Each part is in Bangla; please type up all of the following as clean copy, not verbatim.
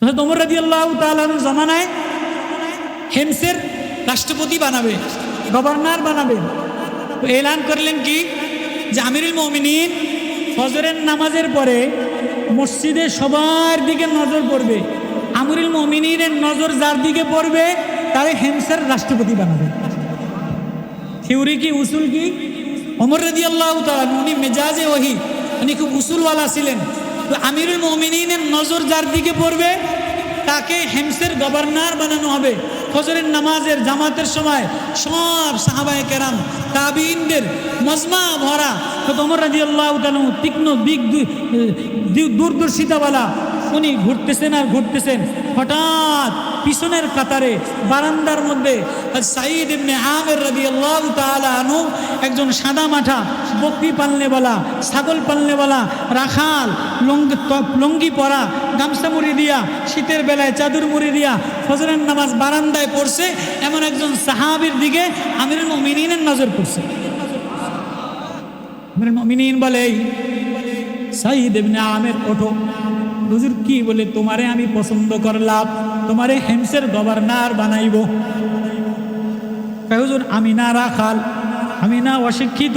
হযরত ওমর রাদিয়াল্লাহু তাআলা আনহু জামানায় হেমসের রাষ্ট্রপতি বানাবে, গভর্নর বানাবে। তো এলান করলেন কি যে আমিরুল মুমিনিন ফজরের নামাজের পরে মসজিদে সবার দিকে নজর পড়বে, আমিরুল মুমিনিনের নজর যার দিকে পড়বে তারে হেমসের রাষ্ট্রপতি বানাবে। থিওরি কি, উসুল কি? ওমর রাদিয়াল্লাহু তাআলা উনি মেজাজে ওহী, উনি খুব উসুলওয়ালা ছিলেন। তো আমিরুল মুমিনিনের নজর যার দিকে পড়বে তাকে হেমসের গভর্নর বানানো হবে। ফজরের নামাজের জামাতের সময় সব সাহাবায়ে কেরাম তাবিঈনদের মজমা ভরা। তো ওমর রাদিয়াল্লাহু তাআলা তীক্ষ্ণ দূরদর্শিতাওয়ালা, উনি ঘুরতেছেন আর ঘুরতেছেন, হঠাৎ পিছনের কাতারে বারান্দার মধ্যে সাঈদ ইবনে আমির রাদিয়াল্লাহু তাআলা আনহু একজন সাদা মাঠা বকরি পালনেওয়ালা, ছাগল পালনেওয়ালা রাখাল, লঙ্গি পরা, গামছা মুড়ি দিয়া, শীতের বেলায় চাদর মুড়ি দিয়া ফজরের নামাজ বারান্দায় পড়ছে, এমন একজন সাহাবীর দিকে আমিরুল মুমিনিনের নজর পড়ছে। আমিরুল মুমিনিন বলে, সাঈদ ইবনে আমির ওঠো। হুজুর কি বলে? তোমারে আমি পছন্দ করলাম, তোমারে হেমসের গভর্নর বানাইব। হুজুর আমি না রাখাল, আমি না অশিক্ষিত,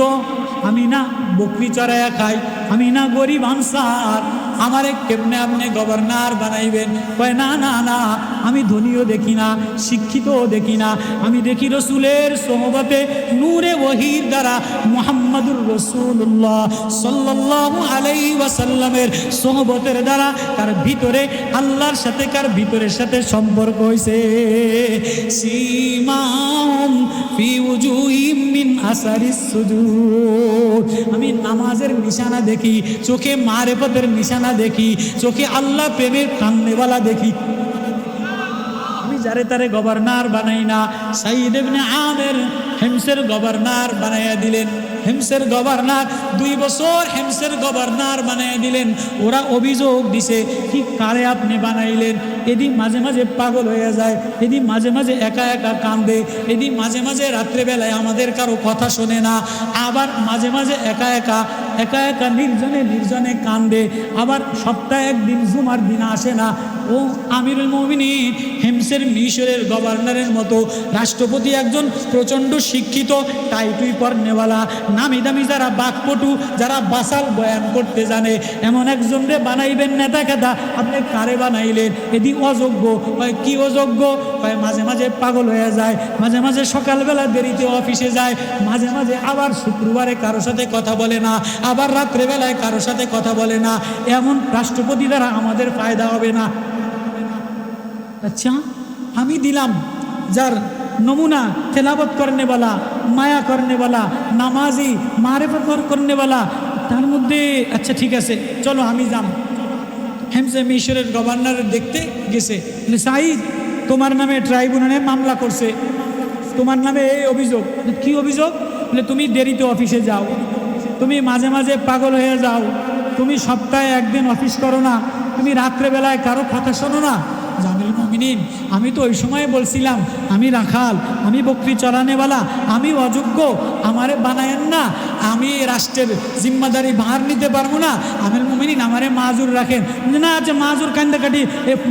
আমি না বকরি চড়াইয়া খাই, আমি না গরিব আনসার, আমারে কেমনে আপনি গভর্নর বানাইবেন? কয় না না না, আমি ধনীও দেখি না, শিক্ষিতও দেখি না, আমি দেখি রসুলের সোহবতে নূরে ওহীর দ্বারা মুহাম্মাদুর রাসূলুল্লাহ সাল্লাল্লাহু আলাইহি ওয়াসাল্লামের সোহবতের দ্বারা তার ভিতরে আল্লাহর সাথে, কার ভিতরের সাথে সম্পর্ক হয়েছে। সীমাহুম ফি উজুহিম মিন আসারিস সুজুদ। আমি নামাজের নিশানা দেখি, চোখে মারেফতের নিশানা দেখি, চোখে আল্লাহ প্রেমের কান্নেওয়ালা দেখি। আমি যারে তারে গভর্নর বানাই না। সাঈদ ইবনে আমির হেমসের গভর্নর বানাইয়া দিলেন। হেমসের গভর্নর 2 বছর হেমসের গভর্নর বানাইয়া দিলেন। ওরা অভিযোগ দিছে, কি কারে আপনি বানাইলেন? এদি মাঝে মাঝে পাগল হয়ে যায়, এদি মাঝে মাঝে একা একা কান্দে, এদি মাঝে মাঝে রাত্রেবেলায় আমাদের কারো কথা শোনে না, আবার মাঝে মাঝে একা একা নির্জনে নির্জনে কান্দে, আবার সপ্তাহে একদিন জুমার দিন আসে না। ও আমিরুল মুমিনিন হেমসের মিশরের গভর্নরের মতো রাষ্ট্রপতি একজন প্রচণ্ড শিক্ষিত, টাইটুই পরনেওয়ালা, নামি দামি যারা বাকপটু, যারা বাসাল বয়ান করতে জানে, এমন একজনরে বানাইবেন নেতা খেতা, আপনি কারে বানাইলেন? এদি অযোগ্য। হয় কি অযোগ্য? হয় মাঝে মাঝে পাগল হয়ে যায়, মাঝে মাঝে সকালবেলা দেরিতে অফিসে যায়, মাঝে মাঝে আবার শুক্রবারে কারো সাথে কথা বলে না, আবার রাত্রেবেলায় কারো সাথে কথা বলে না। এমন রাষ্ট্রপতি দ্বারা আমাদের ফায়দা হবে না। আচ্ছা, আমি দিলাম যার নমুনা তেলাবত করনেওয়ালা, মায়া করনেওয়ালা, নামাজি, মারেফত করনেওয়ালা, তার মধ্যে আচ্ছা ঠিক আছে চলো আমি যাম। হেমসে মিশরের গভর্নর দেখতে গেছে, সাঈদ তোমার নামে ট্রাইব্যুনালে মামলা করছে, তোমার নামে এই অভিযোগ। কি অভিযোগ? বলে তুমি দেরিতে অফিসে যাও, তুমি মাঝে মাঝে পাগল হয়ে যাও, তুমি সপ্তাহে একদিন অফিস করো না, তুমি রাত্রেবেলায় কারো কথা শোনো না। আমিরুল মুমিনিন, আমি তো ওই সময় বলছিলাম আমি রাখাল, আমি বকরি চড়ানেওয়ালা, আমি অযোগ্য, আমারে বানায়েন না, আমি রাষ্ট্রের জিম্মাদারি ভার নিতে পারবো না। আমিরুল মুমিনিন আমারে মাজুর রাখেন। না আচ্ছা মাজুর কান্দাকাটি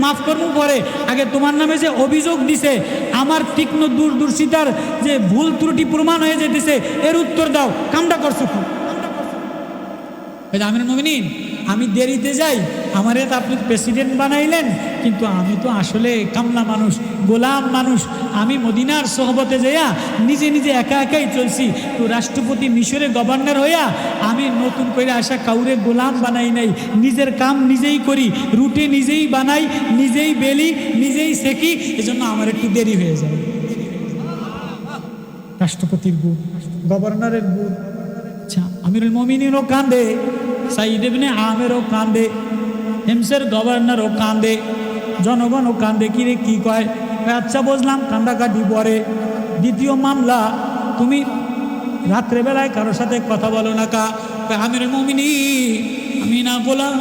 মাফ করবো পরে, আগে তোমার নামে যে অভিযোগ দিছে, আমার তীক্ষ্ণ দূরদর্শিতার যে ভুল ত্রুটি প্রমাণ হয়ে যেতেছে, এর উত্তর দাও, কামটা করছো কি? আমিরুল মুমিনিন, আমি দেরিতে যাই, আমারে তো আপনি প্রেসিডেন্ট বানাইলেন, কিন্তু আমি তো আসলে কামলা মানুষ, গোলাম মানুষ। আমি মদিনার সোহবতে যাইয়া নিজে নিজে একা একাই চলছি, তো রাষ্ট্রপতি মিশরে গভর্নর হইয়া আমি নতুন করে আসা কাউরে গোলাম বানাই নাই, নিজের কাম নিজেই করি, রুটি নিজেই বানাই, নিজেই বেলি, নিজেই সেকি, এজন্য আমার একটু দেরি হয়ে যায়। রাষ্ট্রপতির গুণ, গভর্নরের গুণ। আচ্ছা, আমিরুল মুমিনিনও কান্দে, সাঈদ ইবনে আমিরও কান্দে, হেমসের গভর্নরও কান্দে, জনগণও কান্দে। কিরে কি কয়? আচ্ছা বুঝলাম, কান্দাকাটি পরে। দ্বিতীয় মামলা, তুমি রাত্রেবেলায় কারোর সাথে কথা বলো না কা? আমিরুল মুমিনিন, আমি না গোলাম,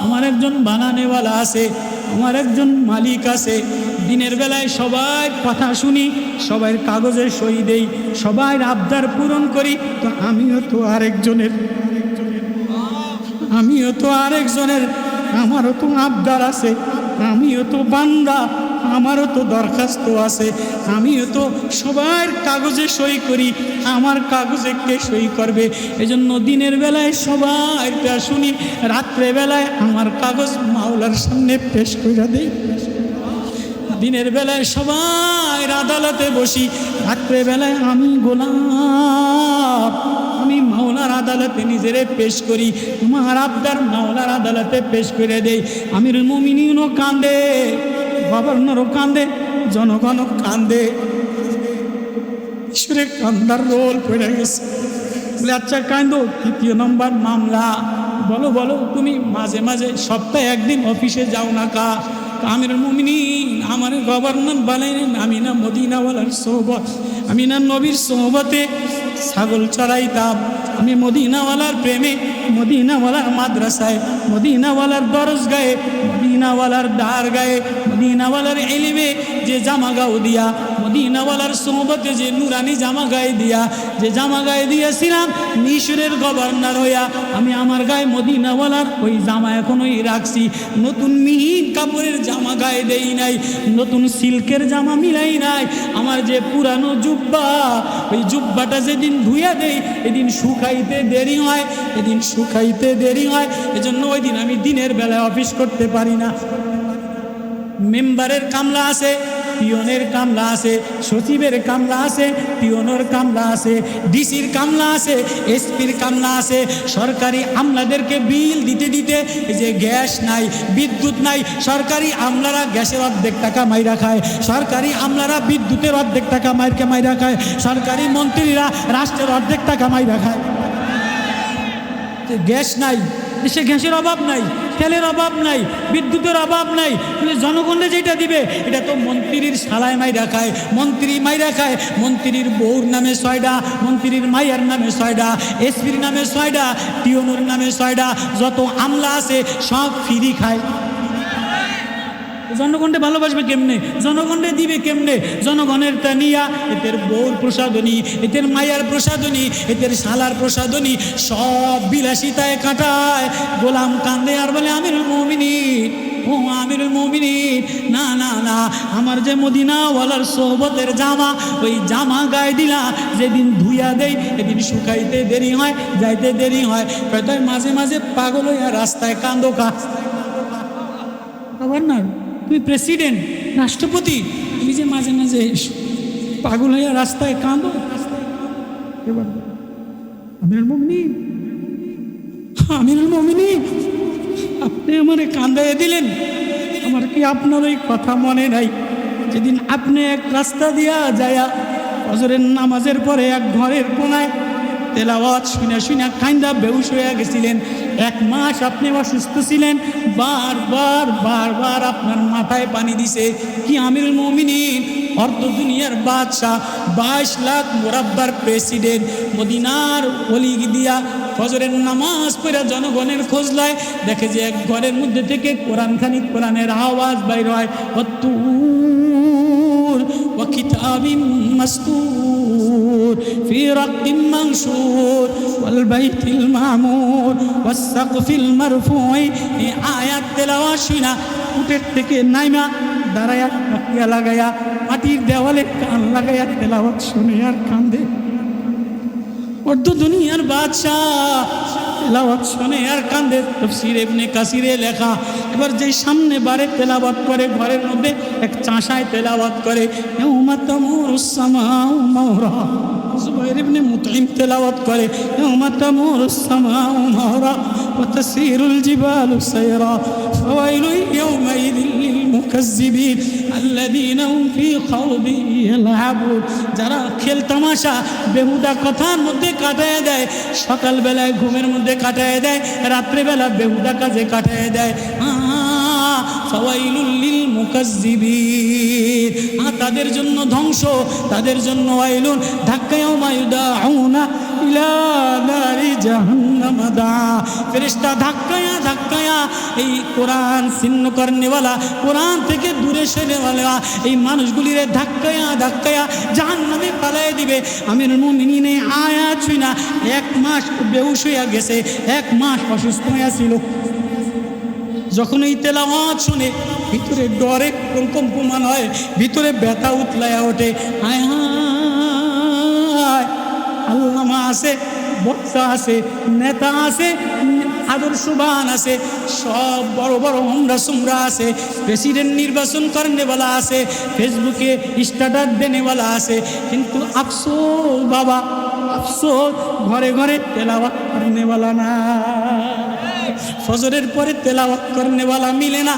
আমার একজন বানানেওয়ালা আছে, আমার একজন মালিক আছে। দিনের বেলায় সবাই কথা শুনি, সবাই কাগজে সই দেই, সবাই আবদার পূরণ করি, তো আমিও তো আরেকজনের আমারও তো আবদার আছে, আমিও তো বান্দা, আমারও তো দরখাস্ত আছে, আমিও তো সবার কাগজে সই করি, আমার কাগজে কে সই করবে? এজন্য দিনের বেলায় সবাইটা শুনি, রাত্রে বেলায় আমার কাগজ মাওলার সামনে পেশ করে দেই। দিনের বেলায় সবাই আদালতে বসি, রাত্রে বেলায় আমি গোলাম, আমি মাওলার আদালতে নিজেরে পেশ করি, আমার আবদার মাওলার আদালতে পেশ করে দেই। আমিরুল মুমিনিনও কান্দে, গভর্নরও কান্দে, জনগণও কান্দে। ঈশ্বরের কান্দার রোল পড়ে গেছে। বলে আচ্ছা কান্দো, 3 নম্বর মামলা, বলো বলো তুমি মাঝে মাঝে সপ্তাহে একদিন অফিসে যাও না কা? আমিরুল মুমিনিন আমার গভর্নর বানাইলেন, আমি না মদিনাওয়ালার সোহবত, আমি না নবীর সোহবতে ছাগল চড়াইতাম, আমি মদিনাওয়ালার প্রেমে, মদিনাওয়ালার মাদ্রাসায়, মদিনাওয়ালার দরজগায়ে, মদিনাওয়ালার দ্বার গায়ে, মদিনাওয়ালার ইলমে যে জামা গাও দিয়া, মদিনাওয়ালার সোহবতে যে নুরানি জামা গায়ে দিয়া, যে জামা গায়ে দিয়েছিলাম মিশরের গভর্নর হইয়া, আমি আমার গায়ে মদিনাওয়ালার ওই জামা এখনোই রাখছি। নতুন মিহিন কাপড়ের জামা গায়ে দেই নাই, নতুন সিল্কের জামা মিলাই নাই। আমার যে পুরানো জুব্বা, ওই জুব্বাটা যেদিন ধুইয়া দেই এদিন শুকাইতে দেরি হয়, এদিন শুকাইতে দেরি হয়। এজন্য ওই দিন আমি দিনের বেলায় অফিস করতে পারি না। মেম্বারের কামলা আছে, পিয়নের কামলা আছে, সচিবের কামলা আছে, পিয়নের কামলা আছে, ডিসির কামলা আছে, এসপির কামলা আছে। সরকারি আমলাদেরকে বিল দিতে দিতে এই যে গ্যাস নাই, বিদ্যুৎ নাই, সরকারি আমলারা গ্যাসের অর্ধেক টাকা মাইরা খায়, সরকারি আমলারা বিদ্যুতের অর্ধেক টাকা মাইরা খায়, সরকারি মন্ত্রীরা রাষ্ট্রের অর্ধেক টাকা মাইরা খায়। গ্যাস নাই, দেশে গ্যাসের অভাব নাই, তেলের অভাব নাই, বিদ্যুতের অভাব নাই, কিন্তু জনগণে যেটা দিবে এটা তো মন্ত্রীর শালায় মাইরা খায়, মন্ত্রী মাইরা খায়। মন্ত্রীর বউর নামে 6টা, মন্ত্রীর মাইয়ার নামে 6টা, এসপির নামে 6টা, টিওনোর নামে 6টা, যত আমলা আছে সব ফ্রি খায়। জনগণে ভালোবাসবে কেমনে, জনগণে দিবে কেমনে? জনগণের তা নিয়া এদের বউর প্রসাদনী, এদের মায়ার প্রসাদনী, এদের শালার প্রসাদনী সব বিলাসিতায় কাটায়। গোলাম কান্দে আর বলে আমিরুল মুমিনিন, ও আমিরুল মুমিনিন, না না না, আমার যে মদিনাওয়ালার সোহবতের জামা, ওই জামা গায়ে দিলা যেদিন ধুইয়া দেই এদিন শুকাইতে দেরি হয়, যাইতে দেরি হয়। তাই মাঝে মাঝে পাগল হইয়া রাস্তায় কান্দো কা? গভর্নর, তুমি প্রেসিডেন্ট, রাষ্ট্রপতি, তুমি যে মাঝে মাঝে পাগল হইয়া রাস্তায় কাঁদো? আমিরুল মুমিনিন, আমিরুল মুমিনিন, আপনি আমারে কান্দাইয়া দিলেন। আমার কি আপনার ওই কথা মনে নাই যেদিন আপনি এক রাস্তা দিয়া যায়া ফজরের নামাজের পরে এক ঘরের কোনায় তেলাওয়াত শুনে শুনে কান্দা বেহুশ হয়ে গেছিলেন? 1 মাস আপনি অসুস্থ ছিলেন, বারবার বারবার আপনার মাথায় পানি দিছে। কি আমিরুল মুমিনিন, অর্ধ দুনিয়ার বাদশাহ, 22 লাখ মুরাব্বার প্রেসিডেন্ট, মদিনার অলি দিয়া ফজরের নামাজ পড়ে জনগণের খোঁজ লয়, দেখে যে এক ঘরের মধ্যে থেকে কোরআনের আওয়াজ বাইর হয়, وكتاب مسطور في رق منشور والبيت المعمور والسقف المرفوع। এই আয়াত তেলাওয়াত শুনা উটের থেকে নাইমা দাঁড়ায়া তকিয়া লাগায়া মাটির দেওয়ালে কান লাগায়া তেলাওয়াত শুনে আর কান্দে। অর্ধ দুনিয়ার বাদশাহ তেলাওয়াত শুনে আর কান্দে। তাফসীর ইবনে কাসিরে লেখা। এবার যে সামনে বারে তেলাওয়াত করে, ঘরের মধ্যে এক চাষায় তেলাওয়াত করে, ইয়াউমা তামুরুস সামাউ মাওরা। জুবাইর ইবনে মুতঈম তেলাওয়াত করে, ইয়াউমা তামুরুস সামাউ মাওরা ওয়া তাসিরুল জিবালু সায়রা ফাওয়াইলু ইয়াউমাইযিন লিল মুকাজ্জিবিন আল্লাযীনা হুম ফী খাওদিন ইয়ালআবুন। যারা খেল তামাশা বেহুদা কথার মধ্যে কাটায় দেয়, সকালবেলায় ঘুমের মধ্যে কাটায় দেয়, রাত্রেবেলা বেহুদা কাজে কাটায় দেয়। ফাওয়াইলুল লিল মুকাজ্জিবিন, তাদের জন্য ধ্বংস, তাদের জন্য ওয়াইলুন। ধাক্কায়াও মায়ুদাউনা ইলা নারি জাহান্নাম দা। ফেরেশতা ধাক্কায়া ধাক্কায়া এই কোরআন ছিন্ন করনেওয়ালা, কোরআন থেকে দূরে সরেওয়ালা এই মানুষগুলিরে ধাক্কায়া ধাক্কায়া জাহান্নামে পালায় দিবে। আমিরুল মুমিনিন আয়াত শুনা 1 মাস বেহুশ হইয়া গেছে, 1 মাস অসুস্থ হইয়া ছিল। যখন এই তেলাওয়াত শুনে ভিতরে ডরে কম্পমান হয়, ভিতরে ব্যথা উতলায়া ওঠে। হায় হায়, আল্লামা আছে, বক্তা আছে, নেতা আছে, আদর্শবান আছে, সব বড় বড় হোমরা সুমরা আছে, প্রেসিডেন্ট নির্বাচন করনেওয়ালা আছে, ফেসবুকে স্ট্যাটাস দেনেওয়ালা আছে, কিন্তু আফসোস বাবা, আফসোস ঘরে ঘরে তেলাওয়াত করনেওয়ালা না। ফজরের পরে তেলাওয়াত করনেওয়ালা মিলে না,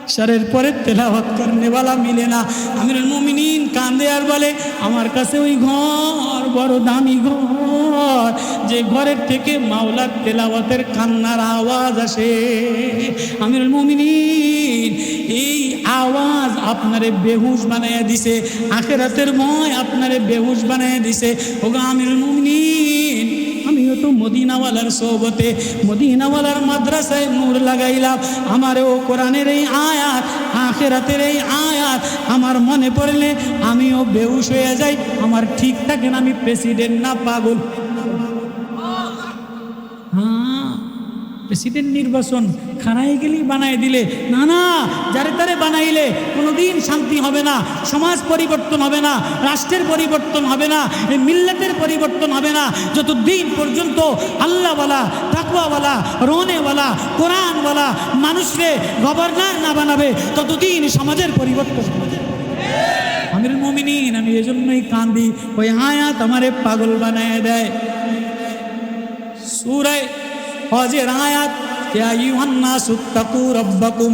ইশারের পরে তেলাওয়াত করনেওয়ালা মিলে না। আমিরুল মুমিনিন কান্দে আর বলে, আমার কাছে ওই ঘর বড় দামি ঘর, যে ঘরের থেকে মাওলার তেলাওয়াতের কান্নার আওয়াজ আসে। আমিরুল মুমিনিন, এই আওয়াজ আপনারে বেহুশ বানাইয়া দিছে, আখিরাতের ভয় আপনারে বেহুশ বানাইয়া দিছে। ওগো আমিরুল মুমিনিন, আমিও তো মদিনাওয়ালার সোহবতে, মদিনাওয়ালার মাদ্রাসায় নূর লাগাইলাম। আমারও কোরআনের এই আয়াত, আখিরাতের এই আয়াত আমার মনে পড়লে আমিও বেহুশ হয়ে যাই। আমার ঠিক থাকে না, আমি প্রেসিডেন্ট না পাগল। হ্যাঁ, প্রেসিডেন্ট নির্বাচন খানায় গেলেই বানাই দিলে না, না, যারে তারে বানাইলে কোনোদিন শান্তি হবে না, সমাজ পরিবর্তন হবে না, রাষ্ট্রের পরিবর্তন হবে না, এই মিল্লাতের পরিবর্তন হবে না যতদিন পর্যন্ত আল্লাহওয়ালা, তাকওয়াওয়ালা, রনেওয়ালা, কোরআনওয়ালা মানুষকে গভর্নর না বানাবে, ততদিন সমাজের পরিবর্তন হবে। আমিরুল মুমিনিন, আমি এজন্যই কান্দি, ওই আয়াত আমারে পাগল বানায় দেয়। সূরা হজের আয়াত, ইয়া আইয়ুহান নাসু তাকু রাব্বাকুম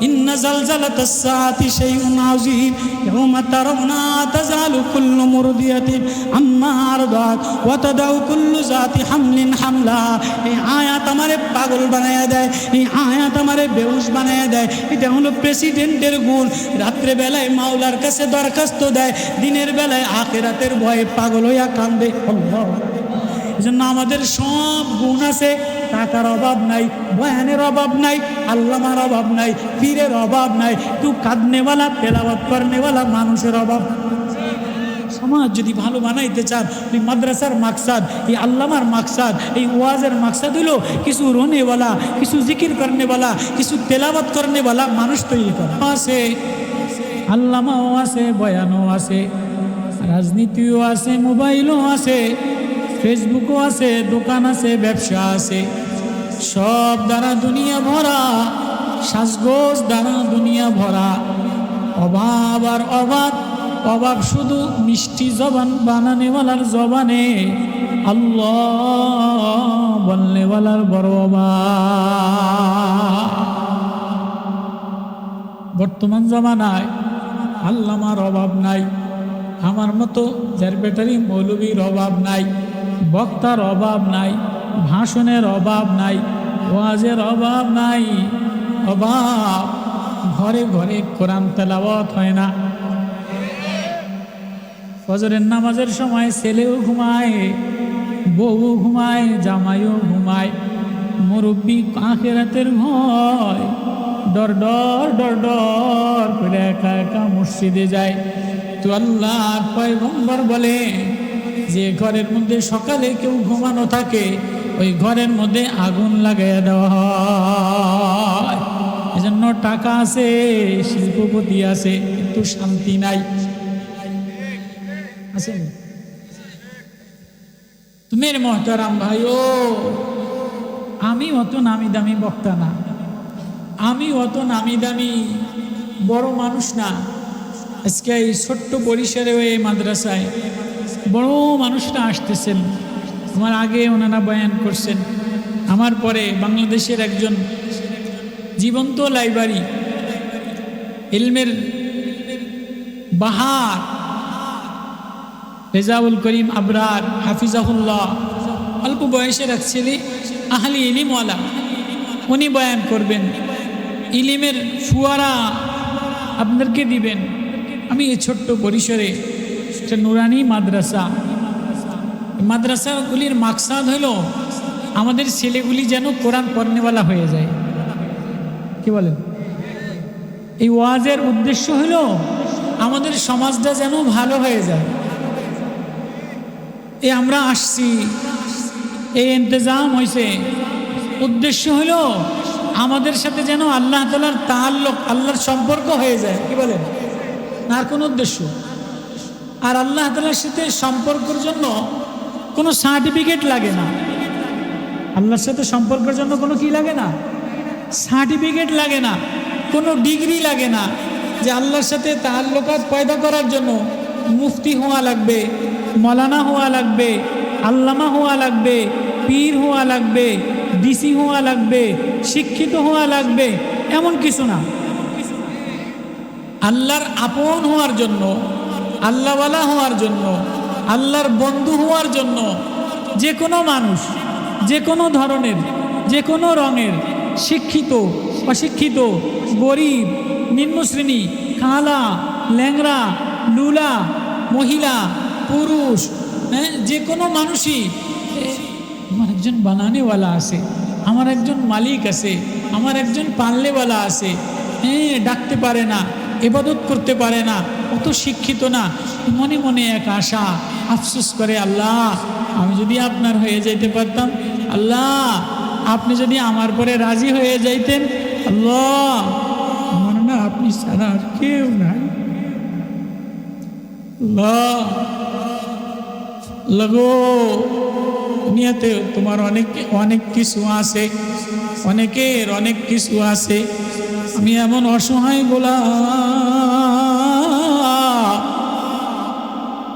ইন্না যালজালাতাস সাআতি শাইউন আযীম ইয়াওমা তারাউনা তাযালু কুল্লু মুরদিয়াতিন আম্মা আরদাত ওয়া তাদাউ কুল্লু যাতি হামলিন হামলা। এই আয়াত আমারে পাগল বানায়া দেয়, এই আয়াত আমারে বেহুশ বানায়া দেয়। এটা হলো প্রেসিডেন্টের গুণ। রাত্রে বেলায় মাওলার কাছে দরখাস্ত দেয়, দিনের বেলায় আখিরাতের ভয়ে পাগল হইয়া কান্দে। আল্লাহ, এজন্য আমাদের সব গুণ আছে, টাকার অভাব নাই, বয়ানের অভাব নাই, আল্লামার অভাব নাই, পীরের অভাব নাই, তু কাঁদনেওয়ালা, তেলাওয়াত করনেওয়ালা মানুষের অভাব। সমাজ যদি ভালো বানাইতে চান, এই মাদ্রাসার মাকসাদ, এই আল্লামার মাকসাদ, এই ওয়াজের মাকসাদ হলো কিছু রোনেওয়ালা, কিছু জিকির করনেওয়ালা, কিছু তেলাওয়াত করনেওয়ালা মানুষ তৈরি করা। আছে আল্লামাও আছে, বয়ানও আছে, রাজনীতিও আছে, মোবাইলও আছে, ফেসবুকও আছে, দোকান আছে, ব্যবসা আছে, সব দ্বারা দুনিয়া ভরা, সাজগোজ দ্বারা দুনিয়া ভরা। অভাব আর অভাব, অভাব শুধু মিষ্টি জবান বানানেওয়ালার জবানে, আল্লাহ বলনেওয়ালার বড় অভাব। বর্তমান জমানায় আল্লামার অভাব নাই, আমার মতো যার ব্যাটারি মৌলবীর অভাব নাই, বক্তার অভাব নাই, ভাষণের অভাব নাই, ওয়াজের অভাব নাই। অভাব ঘরে ঘরে কোরআন তেলাওয়াত হয় না। ফজরের নামাজের সময় ছেলেও ঘুমায়, বউ ঘুমায়, জামাইও ঘুমায়, মুরব্বী আখিরাতের ভয় ডর ডর ডর ডর করে একা একা মসজিদে যায়। তো আল্লাহর পয়গম্বর বলে, যে ঘরের মধ্যে সকালে কেউ ঘুমানো থাকে, ওই ঘরের মধ্যে আগুন লাগাইয়া দেওয়া হয়। এজন্য টাকা আছে, শিল্পপতি আছে, কিন্তু শান্তি নাই। আছেন তুমি মহতারাম ভাইও, আমি অত নামি দামি বক্তা না, আমি অত নামি দামি বড় মানুষ না। আজকে এই ছোট্ট পরিসরে এই মাদ্রাসায় বড় মানুষরা আসতেছেন। আমার আগে ওনারা বয়ান করছেন, আমার পরে বাংলাদেশের একজন জীবন্ত লাইব্রেরি, ইলমের বাহার, রেজাউল করিম আবরার হাফিজাহুল্লাহ, অল্প বয়সের এক ছেলে, আহলি ইলিমওয়ালা, উনি বয়ান করবেন, ইলিমের ফুয়ারা আপনাদেরকে দিবেন। আমি এই ছোট্ট পরিসরে একটা নুরানি মাদ্রাসা, মাদ্রাসাগুলির মাকসাদ হলো আমাদের ছেলেগুলি যেন কোরআন পড়নেওয়ালা হয়ে যায়। কি বলেন? এই ওয়াজের উদ্দেশ্য হলো আমাদের সমাজটা যেন ভালো হয়ে যায়। এই আমরা আসছি, এই ইন্তজাম হয়েছে, উদ্দেশ্য হলো আমাদের সাথে যেন আল্লাহ তাআলার তাআল্লুক, আল্লাহর সম্পর্ক হয়ে যায়। কি বলেন? আর কোনো উদ্দেশ্য? আর আল্লাহ তাআলার সাথে সম্পর্কের জন্য কোনো সার্টিফিকেট লাগে না। আল্লাহর সাথে সম্পর্কের জন্য কোনো কি লাগে না? সার্টিফিকেট লাগে না, কোনো ডিগ্রি লাগে না। যে আল্লাহর সাথে তাআল্লুকাত পয়দা করার জন্য মুফতি হওয়া লাগবে, মৌলানা হওয়া লাগবে, আল্লামা হওয়া লাগবে, পীর হওয়া লাগবে, ডিসি হওয়া লাগবে, শিক্ষিত হওয়া লাগবে, এমন কিছু না। আল্লাহর আপন হওয়ার জন্য, আল্লাহওয়ালা হওয়ার জন্য, আল্লাহর বন্ধু হওয়ার জন্য যে কোনো মানুষ, যে কোনো ধরনের, যে কোনো রঙের, শিক্ষিত অশিক্ষিত, গরিব নিম্ন শ্রেণী, কালা ল্যাংড়া লুলা, মহিলা পুরুষ, যে কোনো মানুষই, আমার একজন বানানেওয়ালা আছে, আমার একজন মালিক আছে, আমার একজন পালনেওয়ালা আছে, ডাকতে পারে না, ইবাদত করতে পারে না, অত শিক্ষিত না, মনে মনে এক আশা, আফসোস করে, আল্লাহ আমি যদি আপনার হয়ে যাইতে পারতাম, আল্লাহ আপনি যদি আমার পরে রাজি হয়ে যাইতেন, আল্লাহ আমার না আপনি ছাড়া আর কেউ নাই, আল্লাহ লাগো দুনিয়াতে তোমার অনেক অনেক কিছু আছে, অনেকের অনেক কিছু আছে, আমি এমন অসহায় গোলাম,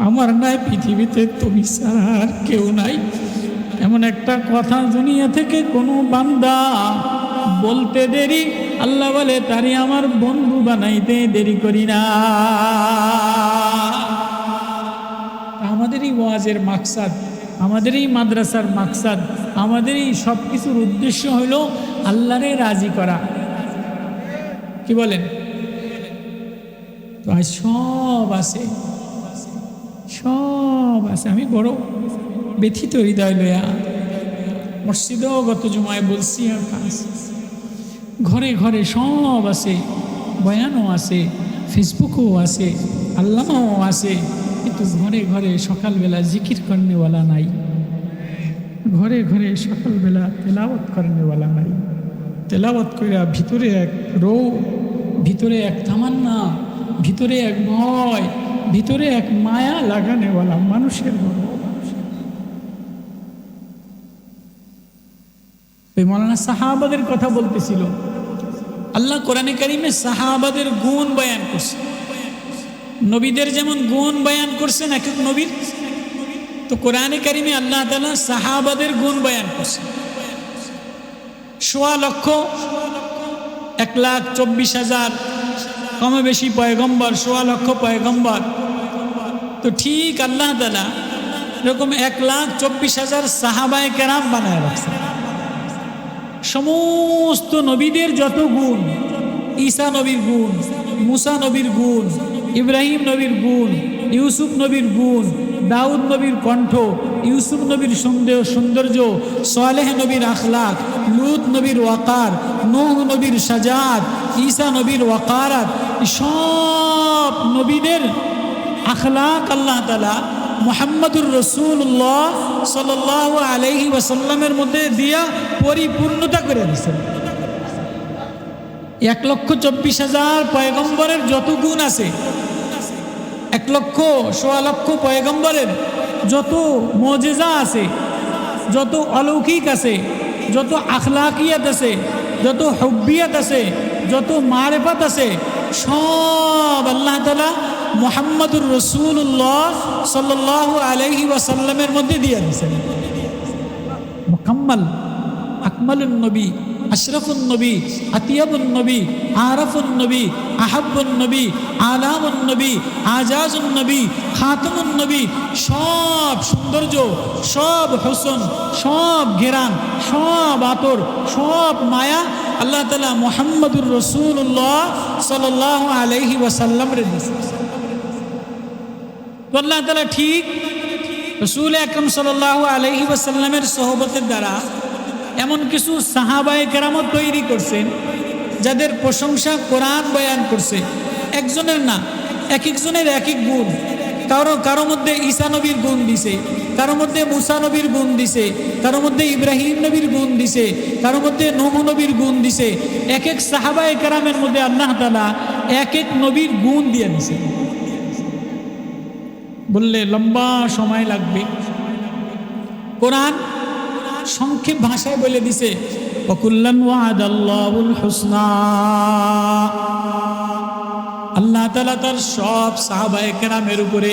আমার নাই পৃথিবীতে তুমি ছাড়া আর কেউ নাই। এমন একটা কথা দুনিয়া থেকে কোনো বান্দা বলতে দেরি, আল্লাহ বলে তারই আমার বন্ধু বানাইতে দেরি করি না। আমাদের এই ওয়াজের মাকসাদ, আমাদের এই মাদ্রাসার মাকসাদ, আমাদের এই সব কিছুর উদ্দেশ্য হইল আল্লাহরে রাজি করা। কি বলেন? তো আজ সব আছে, সব আছে। আমি বড় ব্যথিত হৃদয় লয়া মসজিদেও গত জুমায় বলছি, আর কাজ ঘরে ঘরে সব আছে, বয়ানও আছে, ফেসবুকও আছে, আল্লামাও আছে, কিন্তু ঘরে ঘরে সকালবেলা জিকির করনেওয়ালা নাই, ঘরে ঘরে সকালবেলা তেলাওয়াত করনেওয়ালা নাই। তেলাওয়াত কইরা ভিতরে এক রৌ, ভিতরে এক তামান্না, ভিতরে এক ভয়, ভিতরে এক মায়া লাগানেওয়ালা মানুষের বড়। মৌলানা সাহাবাদের কথা বলতেছিল, আল্লাহ কোরআনে কারিমে সাহাবাদের গুণ বয়ান করছে। নবীদের যেমন গুণ বয়ান করছেন এক এক নবীর, তো কোরআনে কারিমে আল্লাহ তাআলা সাহাবাদের গুণ বয়ান করছে। 1,24,000 কমে বেশি পয়গম্বর, 1,00,000 পয়গম্বর। তো ঠিক আল্লাহ তাআলা এরকম 1,24,000 সাহাবায়ে কেরাম বানায় রাখছে। সমস্ত নবীদের যত গুণ, ঈসা নবীর গুণ, মুসা নবীর গুণ, ইব্রাহিম নবীর গুণ, ইউসুফ নবীর গুণ, দাউদ নবীর কণ্ঠ, ইউসুফ নবীর সৌন্দর্য, সালেহ নবীর আখলাক, লুত নবীর ওয়াকার, নূহ নবীর সাজাত, ঈসা নবীর ওয়াকারাত, সব নবীদের আখলাক আল্লাহ তাআলা মুহাম্মদুর রাসূলুল্লাহ সাল্লাল্লাহু আলাইহি ওয়াসাল্লামের মধ্যে দিয়া পরিপূর্ণতা করে দিয়েছেন। 1,24,000 পয়গম্বরের যত গুণ আছে, 1,00,000 পয়গম্বরের যত মুজিজা আছে, যত অলৌকিক আছে, যত আখলাকিয়াত আছে, যত হুব্বিয়াত আছে, যত মারিফাত আছে, সব আল্লাহ তাআলা মুহাম্মদুর রাসূলুল্লাহ সাল্লাল্লাহু আলাইহি ওয়াসাল্লামের মধ্যে দিয়ে দিয়েছেন। মুকাম্মাল, আকমালুন নবী, আশরাফুন নবী, আতিয়াবুন নবী, আরাফুন নবী, আহাব্বুন নবী, আলামুন নবী, আজাজুন নবী, খাতামুন নবী, সব সৌন্দর্য, সব হোসন, সব ঘেরান, সব আতর, সব মায়া আল্লাহ তাআলা মুহাম্মদুর রাসূলুল্লাহ সাল্লাল্লাহু আলাইহি ওয়াসাল্লামের দিয়েছেন। আল্লাহ তাআলা ঠিক রাসূল আকরাম সাল্লাল্লাহু আলাইহি ওয়াসাল্লামের সোহবতের দ্বারা এমন কিছু সাহাবায়ে কেরামত তৈরি করছেন যাদের প্রশংসা কোরআন বয়ান করছে। একজনের না, এক একজনের এক এক গুণ। কারো মধ্যে ঈসা নবীর গুণ দিছে, কারোর মধ্যে মুসা নবীর গুণ দিছে, কারোর মধ্যে ইব্রাহিম নবীর গুণ দিছে, কারোর মধ্যে নূহ নবীর গুণ দিছে। এক এক সাহাবায়ে কেরামের মধ্যে আল্লাহ তাআলা এক এক নবীর গুণ দিয়ে দিছে। বললে লম্বা সময় লাগবে। কোরআন সংক্ষেপ ভাষায় বলে দিছে, ওয়াকুল্লান ওয়াদাল্লাহুল হুসনা। আল্লাহ তাআলা তার সব সাহাবায়ে কেরামের উপরে,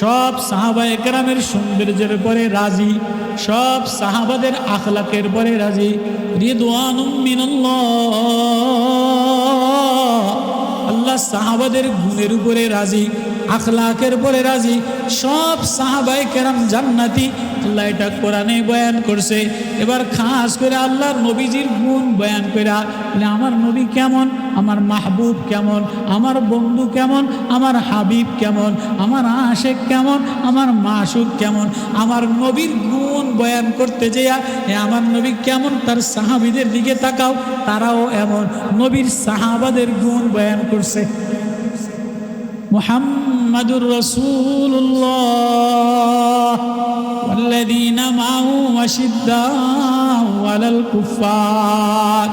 সব সাহাবায়ে কেরামের সৌন্দর্যের উপরে রাজি, সব সাহাবাদের আখলাকের পরে রাজি। রিদওয়ানুম মিনাল্লাহ, আল্লাহ সাহাবাদের গুণের উপরে রাজি, আখলাকের পরে রাজি। সব সাহাবায়ে কেরাম জান্নাতি, আল্লাহ এটা কোরআনে বয়ান করছে। এবার খাস করে আল্লাহর নবীজির গুণ বয়ান করে, আমার নবী কেমন, আমার মাহবুব কেমন, আমার বন্ধু কেমন, আমার হাবিব কেমন, আমার আশেক কেমন, আমার মাশুক কেমন। আমার নবীর গুণ বয়ান করতে যেয়া আমার নবী কেমন, তার সাহাবীদের দিকে তাকাও, তারাও এমন। নবীর সাহাবাদের গুণ বয়ান করছে। মুহাম্মাদুর রাসূলুল্লাহ ওয়াল্লাযীনা মা'হু আশিদ্দাউ আলাল কুফফার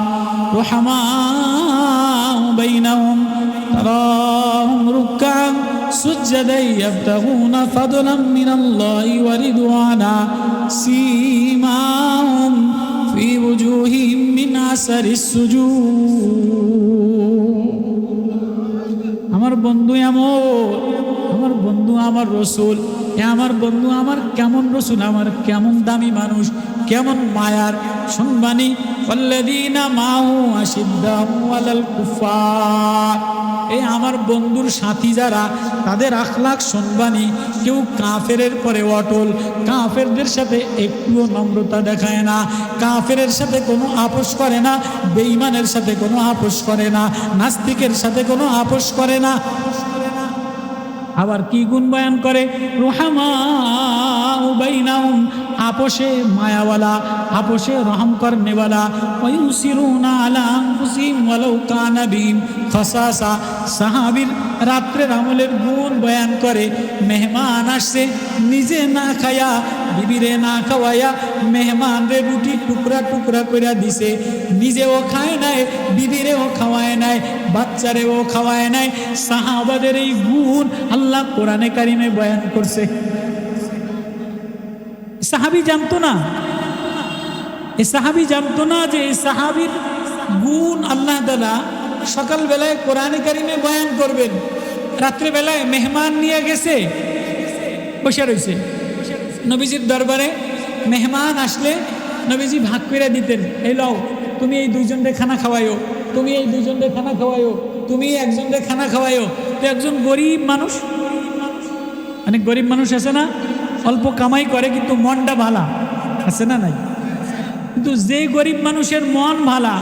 রুহামাউ বাইনাহুম তারাহুম রুকআন সুজদান ইয়াবতাগুনা ফাদলাম মিনাল্লাহি ওয়া রিদওয়ানা সীমাহুম ফি ওজুহিহিম মিন আসারিস সুজুদ। আমার বন্ধু এমন, আমার বন্ধু আমার রসুল, আমার বন্ধু আমার কেমন রসুল, আমার কেমন দামি মানুষ, কেমন মায়ার। শুনবানি ওয়াল্লাযীনা মা'হু আশিদ্দাউ আলাল কুফফার, এই আমার বন্ধুর সাথী যারা, তাদের আখলাক শুনবানি। কেউ কাফেরের পরে অটল, কাফেরদের সাথে একটুও নম্রতা দেখায় না, কাফেরের সাথে কোনো আপোষ করে না, বেঈমানের সাথে কোনো আপোষ করে না, নাস্তিকের সাথে কোনো আপোষ করে না। আবার কি গুণ বয়ান করে, রুহামাউ বাইনাহুম, আপোষে মায়াওয়ালা, আপোষে রহম করনেওয়ালা। ওয়ায়ুসিরুনা আলা আনফুসিহিম ওয়ালাউ কানা বিহিম খাসাসা, সাহাবীর রাত্রের আমলের গুণ বয়ান করে। মেহমান আসছে, নিজে না খায়া, বিবিরে না খাওয়াইয়া মেহমানরে রুটি টুকরা টুকরা করে দিছে, নিজেও খায় নাই, বিবিরেও খাওয়ায় নাই, বাচ্চারেও খাওয়ায় নাই। সাহাবাদের এই গুণ আল্লাহ কোরআনে কারিমে বয়ান করছে। সাহাবী জানতো না, এই সাহাবী জানতো না যে এই সাহাবীর গুণ আল্লাহ তাআলা সকালবেলায় কোরআনে কারিমে বয়ান করবেন। রাত্রেবেলায় মেহমান নিয়ে গেছে, বসে রয়েছে নবীজির দরবারে। মেহমান আসলে নবীজি ভাগ করে দিতেন, এই লও তুমি এই দুইজনরে খানা খাওয়াইও, তুমি এই দুইজনরে খানা খাওয়াইও, তুমি একজনরে খানা খাওয়াইও। তো একজন গরিব মানুষ, অনেক গরিব মানুষ আছে না, অল্প কামাই করে কিন্তু মনটা ভালা আছে না নাই? কিন্তু যে গরিব মানুষের মন ভালা,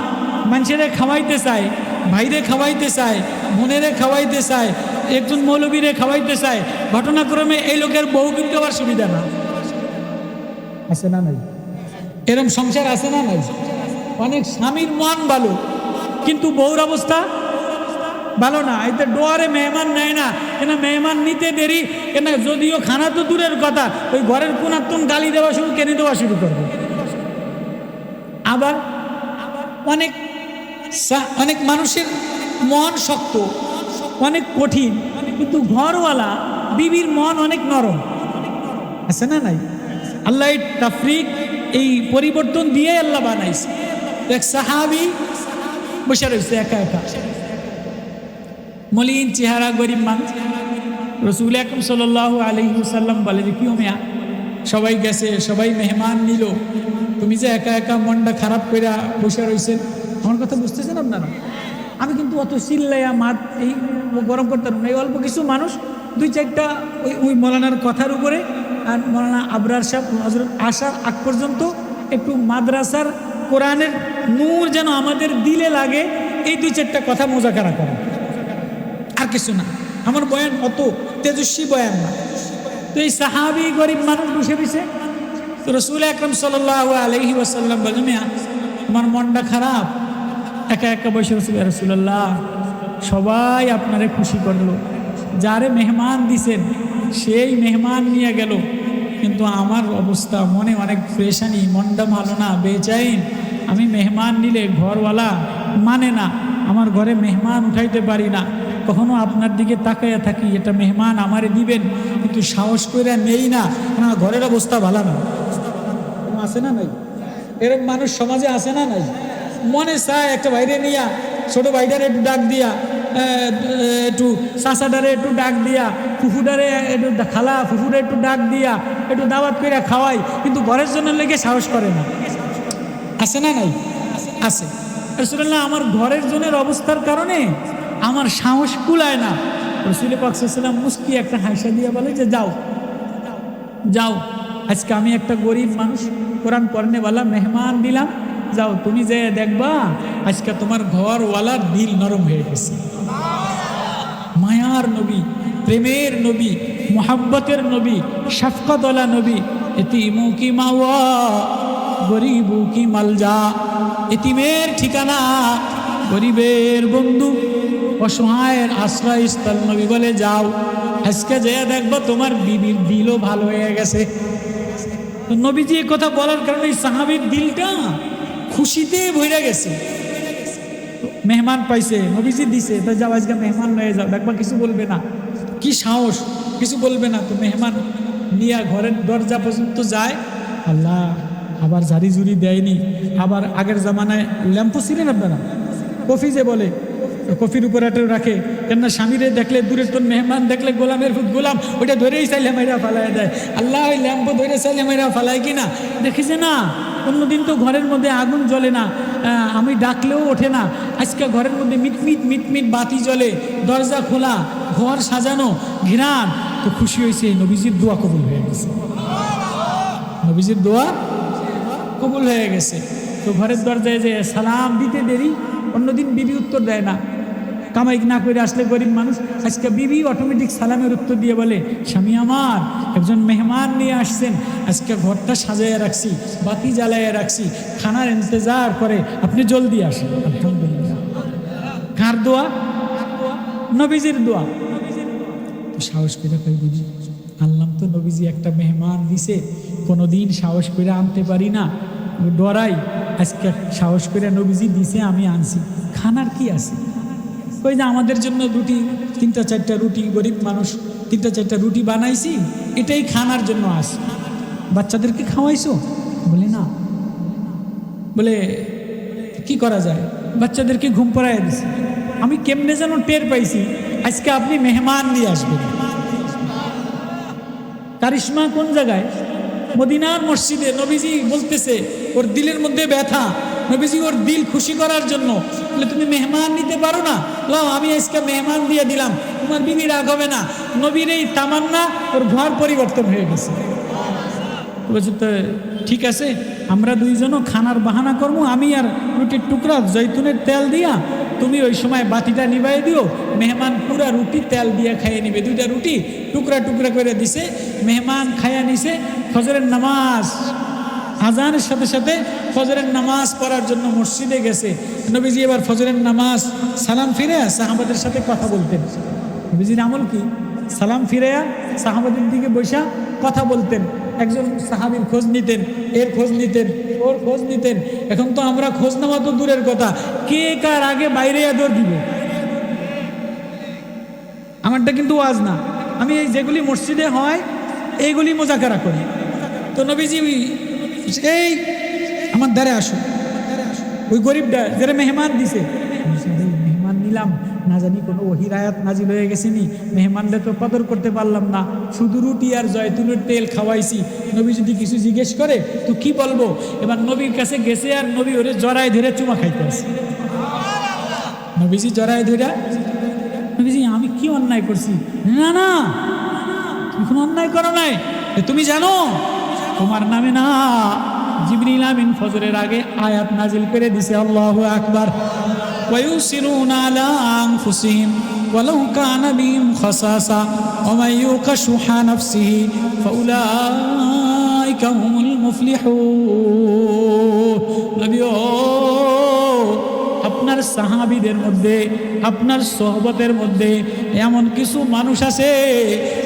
মানুষেরে খাওয়াইতে চায়, ভাইরে খাওয়াইতে চায়, বোনেরে খাওয়াইতে চায়, একজন মৌলবীরে খাওয়াইতে চায়, ঘটনাক্রমে এই লোকের বউ কিন্তু আবার সুবিধা না আছে না নাই? এরকম সংসার আছে না নাই? অনেক স্বামীর মন ভালো কিন্তু বউর অবস্থা ভালো না, এতে ডোয়ারে মেহমান নেয় না, কেন মেহমান নিতে দেরি, কেন যদিও খানা তো দূরের কথা, ওই ঘরের কোনাত্তন গালি দেওয়া শুরু, কেনে দেওয়া শুরু করবে। আবার অনেক অনেক মানুষের মন শক্ত, অনেক কঠিন, কিন্তু ঘরওয়ালা বিবির মন অনেক নরম আছে না নাই? আল্লাহ এই তাফরিক, এই পরিবর্তন দিয়ে আল্লাহ বানাইছে। এক সাহাবী বসে রয়েছে একা একা, মলিন চেহারা, গরিব মানুষ। রাসূল আকরাম সাল্লাল্লাহু আলাইহি ওয়াসাল্লাম বলে যে, কি মিয়া, সবাই গেছে, সবাই মেহমান নিল, তুমি যে একা একা মনটা খারাপ করে বসে রয়েছেন। আমার কথা বুঝতেছেন আপনারা? আমি কিন্তু অত চিল্লাইয়া মাত এই গরম করতাম না। এই অল্প কিছু মানুষ, দুই চারটা ওই মৌলানার কথার উপরে, আর মৌলানা আবরার সাহেব হযরত আসার আগ পর্যন্ত একটু মাদ্রাসার কোরআনের নূর যেন আমাদের দিলে লাগে, এই দুই চারটা কথা মোজাকারা করে, আর কিছু না। আমার বয়ান অত তেজস্বী বয়ান না। তো এই সাহাবী গরিব মানুষ বসে বসে, তো রাসূল আকরাম সাল্লাল্লাহু আলাইহি ওয়াসাল্লাম বলেন, মিয়া আমার মনটা খারাপ, একা একা বসে রয়েছে। রাসূলুল্লাহ, সবাই আপনারে খুশি করলো, যারে মেহমান দিছেন সেই মেহমান নিয়ে গেল, কিন্তু আমার অবস্থা মনে অনেক পেরেশানি, মনটা ভালো না, বেচাইন। আমি মেহমান নিলে ঘরওয়ালা মানে না, আমার ঘরে মেহমান উঠাইতে পারি না, কখনো আপনার দিকে তাকাইয়া থাকি এটা মেহমান আমারে দিবেন, কিন্তু সাহস করে নেই না, না ঘরের অবস্থা ভালো না। আছে না নাই এরকম মানুষ সমাজে আছে না নাই? মনে চায় একটা বাইরে নিয়া, ছোট ভাইটারে একটু ডাক দিয়া, একটু চাচাডারে একটু ডাক দিয়া, ফুফুডারে একটু খালা ফুফুরে একটু ডাক দিয়া একটু দাওয়াত করে খাওয়াই, কিন্তু ঘরের জন্য লেগে সাহস করে না। আছে না নাই? আছে। রাসূলুল্লাহ আমার ঘরের জনের অবস্থার কারণে আমার সাহস কুলায় না। রাসূল পাক সাল্লাল্লাহু আলাইহি ওয়াসাল্লাম মুস্কি একটা হাসি দিয়া বলে যে যাও যাও, আজকে আমি একটা গরিব মানুষ, কোরআন পড়নেওয়ালা মেহমান দিলাম, যাও তুমি যে দেখবা আজকে তোমার ঘরওয়ালার দিল নরম হয়ে গেছে। মায়ার নবী, প্রেমের নবী, মোহাব্বতের নবী, শফকতওয়ালা নবী। এতিমু কি মাওয়া, গরিবু কি মালজা। এতিমের ঠিকানা, গরিবের বন্ধু, অসহায়ের আশ্রয়স্থল। নবী বলে যাও আজকে যে দেখবা তোমার বিবির দিলও ভালো হয়ে গেছে। তো নবীজি এই কথা বলার কারণে সাহাবীর দিলটা খুশিতে ভরে গেছে। মেহমান পাইছে, নবীজি দিছে, তো যাও আজকে মেহমান হয়ে যাও, দেখবা কিছু বলবে না। কি সাহস, কিছু বলবে না। তো মেহমান নিয়ে ঘরের দরজা পর্যন্ত যায়, আল্লাহ আবার ঝাড়ি ঝুড়ি দেয়নি। আবার আগের জামানায় ল্যাম্পো ছিলেন আপনারা, কফি যে বলে, কফির উপরে রাখে, কেননা স্বামীরে দেখলে দূরের তোর মেহমান দেখলে গোলামের ফুট গোলাম ওইটা ধরেই চাইলে মাইরা ফালাই দেয়। আল্লাহ ওই ল্যাম্পো ধরে চাইলে মাইরা ফালাই কিনা দেখেছে না? অন্যদিন তো ঘরের মধ্যে আগুন জ্বলে না, আমি ডাকলেও ওঠে না। আজকে ঘরের মধ্যে মিটমিট মিটমিট বাতি জ্বলে, দরজা খোলা, ঘর সাজানো, ঘিরান। তো খুশি হয়েছে, নবীজির দোয়া কবুল হয়ে গেছে, নবীজির দোয়া কবুল হয়ে গেছে। তো ঘরের দরজায় যে সালাম দিতে দেরি, অন্যদিন বিবি উত্তর দেয় না, কামাই না করে আসলে গরিব মানুষ, আজকে বিবি অটোমেটিক সালামের উত্তর দিয়ে বলে, স্বামী আমার একজন মেহমান নিয়ে আসছেন, আজকে ঘরটা সাজাইয়া রাখছি, বাতি জ্বালাইয়া রাখছি, খানার ইন্তজার করে, আপনি জলদি আসেন। আলহামদুলিল্লাহ। কার দোয়া? নবীজির দোয়া। তো সাহস করে কই বিবি, আনলাম তো, নবীজি একটা মেহমান দিছে, কোনোদিন সাহস করে আনতে পারি না, ডরাই, আজকে সাহস করে নবীজি দিছে, আমি আনছি। খানার কি আছে? কই যে আমাদের জন্য রুটি, 3-4টা রুটি, গরিব মানুষ 3-4টা রুটি বানাইছি, এটাই খানার জন্য আস। বাচ্চাদেরকে খাওয়াইছো? বলে না। বলে কি করা যায়? বাচ্চাদেরকে ঘুম পাড়াইয়া দিছি। আমি কেমনে যেন টের পাইছি আজকে আপনি মেহমান নিয়ে আসবেন। কারিশমা কোন জায়গায়? মদিনার মসজিদে। নবীজি বলতেছে, ওর দিলের মধ্যে ব্যথা, নবীজি ওর দিল খুশি করার জন্য বলে, তুমি মেহমান নিতে পারো না? লাও আমি আজকে মেহমান দিয়ে দিলাম, তোমার বিবি রাগ হবে না। নবীর এই তামান্না, ওর ঘর পরিবর্তন হয়ে গেছে। বলছে তো ঠিক আছে, আমরা দুইজনও খানার বাহানা করবো, আমি আর রুটির টুকরা জৈতুনের তেল দিয়া, তুমি ওই সময় বাতিটা নিবাই দিও, মেহমান পুরা রুটি তেল দিয়ে খাইয়ে নিবে। 2টা রুটি টুকরা টুকরা করে দিছে, মেহমান খাইয়া নিছে। ফজরের নামাজ আজানের সাথে সাথে ফজরের নামাজ পড়ার জন্য মসজিদে গেছে। নবীজি এবার ফজরের নামাজ সালাম ফিরে সাহাবাদের সাথে কথা বলতেন। নবীজির আমল কি? সালাম ফিরে সাহাবাদের দিকে বসা কথা বলতেন। একজন সাহাবীর খোঁজ নিতেন, এর খোঁজ নিতেন, ওর খোঁজ নিতেন। এখন তো আমরা খোঁজ নেওয়া তো দূরের কথা, কে কার আগে বাইরে দৌড় দিবে। আমারটা কিন্তু ওয়াজ না, আমি এই যেগুলি মসজিদে হয় এইগুলি মোজাকারা করি। তো নবীজি এই আমার দ্বারে আসো, ওই গরিবটা যারা মেহমান দিছে, মেহমান নিলাম, না জানি কোনো ওহির আয়াত নাজিল হয়ে গেছেনি, মেহমানরা তো কদর করতে পারলাম না, শুধু রুটি আর জয়তুনের তেল খাওয়াইছি। নবী যদি কিছু জিজ্ঞেস করে তো কি বলবো? এবার নবীর কাছে গেছে, আর নবী ওরে জড়ায় ধরে চুমা খাইতে আসে। নবীজি জড়ায় ধরে, নবীজি আমি কি অন্যায় করছি? না না, তুমি কোনো অন্যায় করো নাই, তুমি জানো তোমার নামে না জিবরিল আমিন ফজরের আগে আয়াত নাজিল করে দিছে, আল্লাহু আকবার। ويؤثرون على أنفسهم ولو كان بهم خصاصة ومن يوق شح نفسه فأولئك هم المفلحون। নবী আপনার সাহাবীদের মধ্যে, আপনার সোহবতের মধ্যে এমন কিছু মানুষ আছে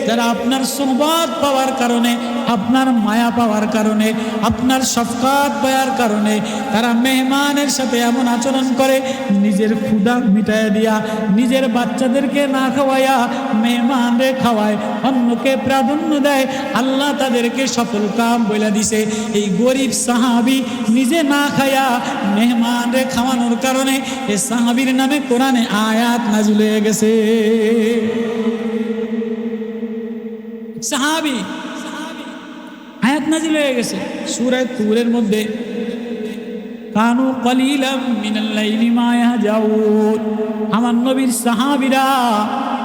যারা আপনার সোহবত পাওয়ার কারণে আপনার মায়া পাওয়ার কারণে, আপনার শফকাত পাওয়ার কারণে তারা মেহমানের সাথে এমন আচরণ করে, নিজের ক্ষুধা মিটাইয়া দিয়া নিজের বাচ্চাদেরকে না খাওয়াইয়া মেহমানরে খাওয়ায়, অন্যকে প্রাধান্য দেয়। আল্লাহ তাদেরকে সফল কাম বলে দিছে। এই গরিব সাহাবী নিজে না খায়া মেহমানরে খাওয়ানোর কারণে এই সাহাবীর নামে কোরআনে আয়াত নাজিল হয়ে গেছে। সাহাবী আয়াত নাজিল হয়ে গেছে সূরা তুরের মধ্যে, কানু কলিলাম মিনাল লাইলি মা ইয়াহজাউন। আমার নবীর সাহাবীরা,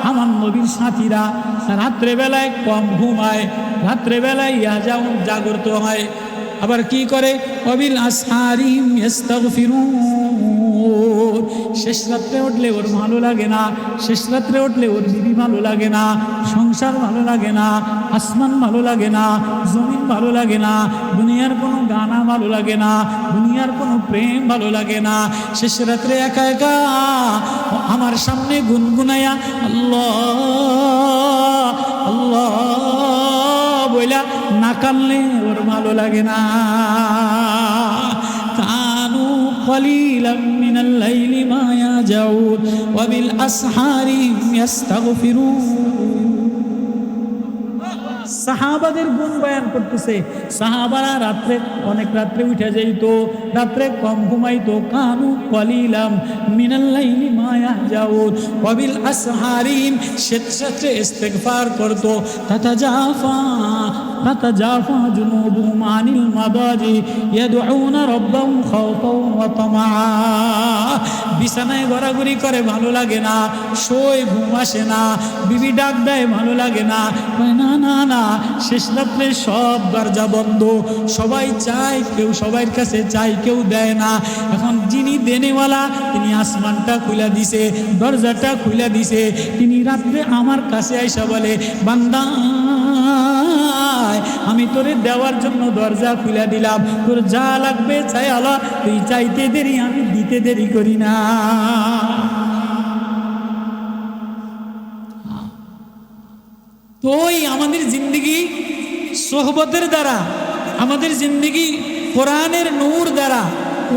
আমার নবীর সাথীরা রাত্রে বেলায় কম ঘুমায়, রাত্রে বেলায় ইয়াহজাউন জাগ্রত হয়। আবার কি করে? ওয়াবিল আসহারিম ইস্তাগফিরুন। শেষ রাত্রে উঠলে ওর ভালো লাগে না, শেষ রাত্রে উঠলে ওর বিবি ভালো লাগে না, সংসার ভালো লাগে না, আসমান ভালো লাগে না, জমিন ভালো লাগে না, দুনিয়ার কোনো গানা ভালো লাগে না, দুনিয়ার কোনো প্রেম ভালো লাগে না। শেষ রাত্রে একা একা আমার সামনে গুনগুনায়া আল্লাহ আল্লাহ বইলা না কানলে ওর ভালো লাগে না। কানু কলিলাম মিনাল লাইলি মা ইয়াহজাউন ওয়া বিল আসহারি ইস্তাগফিরুন। সাহাবাদের গুণ বয়ান করতেছে। সাহাবারা রাত্রে অনেক রাত্রে উঠে যাইত, রাত্রে কম ঘুমাইতো। কানু কলিলাম মিনাল লাইলি মা ইয়াহজাউন ওয়া বিল আসহারিম, স্বেচ্ছাতে ইস্তিগফার করতো। তাতাজাফা জুনুবুহুম আনিল মাদাজি ইয়াদউনা রাব্বাহুম খাওফাও ওয়া তামআ। বিছানায় ঘোরাঘুরি করে, ভালো লাগে না, শোয় ঘুম আসে না, বিবি ডাক দেয় ভালো লাগে না, না না না। শেষ রাত্রে সব দরজা বন্ধ, সবাই চায়, কেউ সবার কাছে চায়, কেউ দেয় না। এখন যিনি দেনেওয়ালা তিনি আসমানটা খুলে দিছে, দরজাটা খুলে দিছে। তিনি রাত্রে আমার কাছে আইসা বলে, বান্দা আমি তোরে দেওয়ার জন্য দরজা খুলে দিলাম, তোর যা লাগবে চাই আল্লাহ, তুই চাইতে দেরি আমি দিতে দেরি করি না। তো আমাদের জিন্দগি সোহবতের দ্বারা, আমাদের জিন্দগি কোরআনের নূর দ্বারা,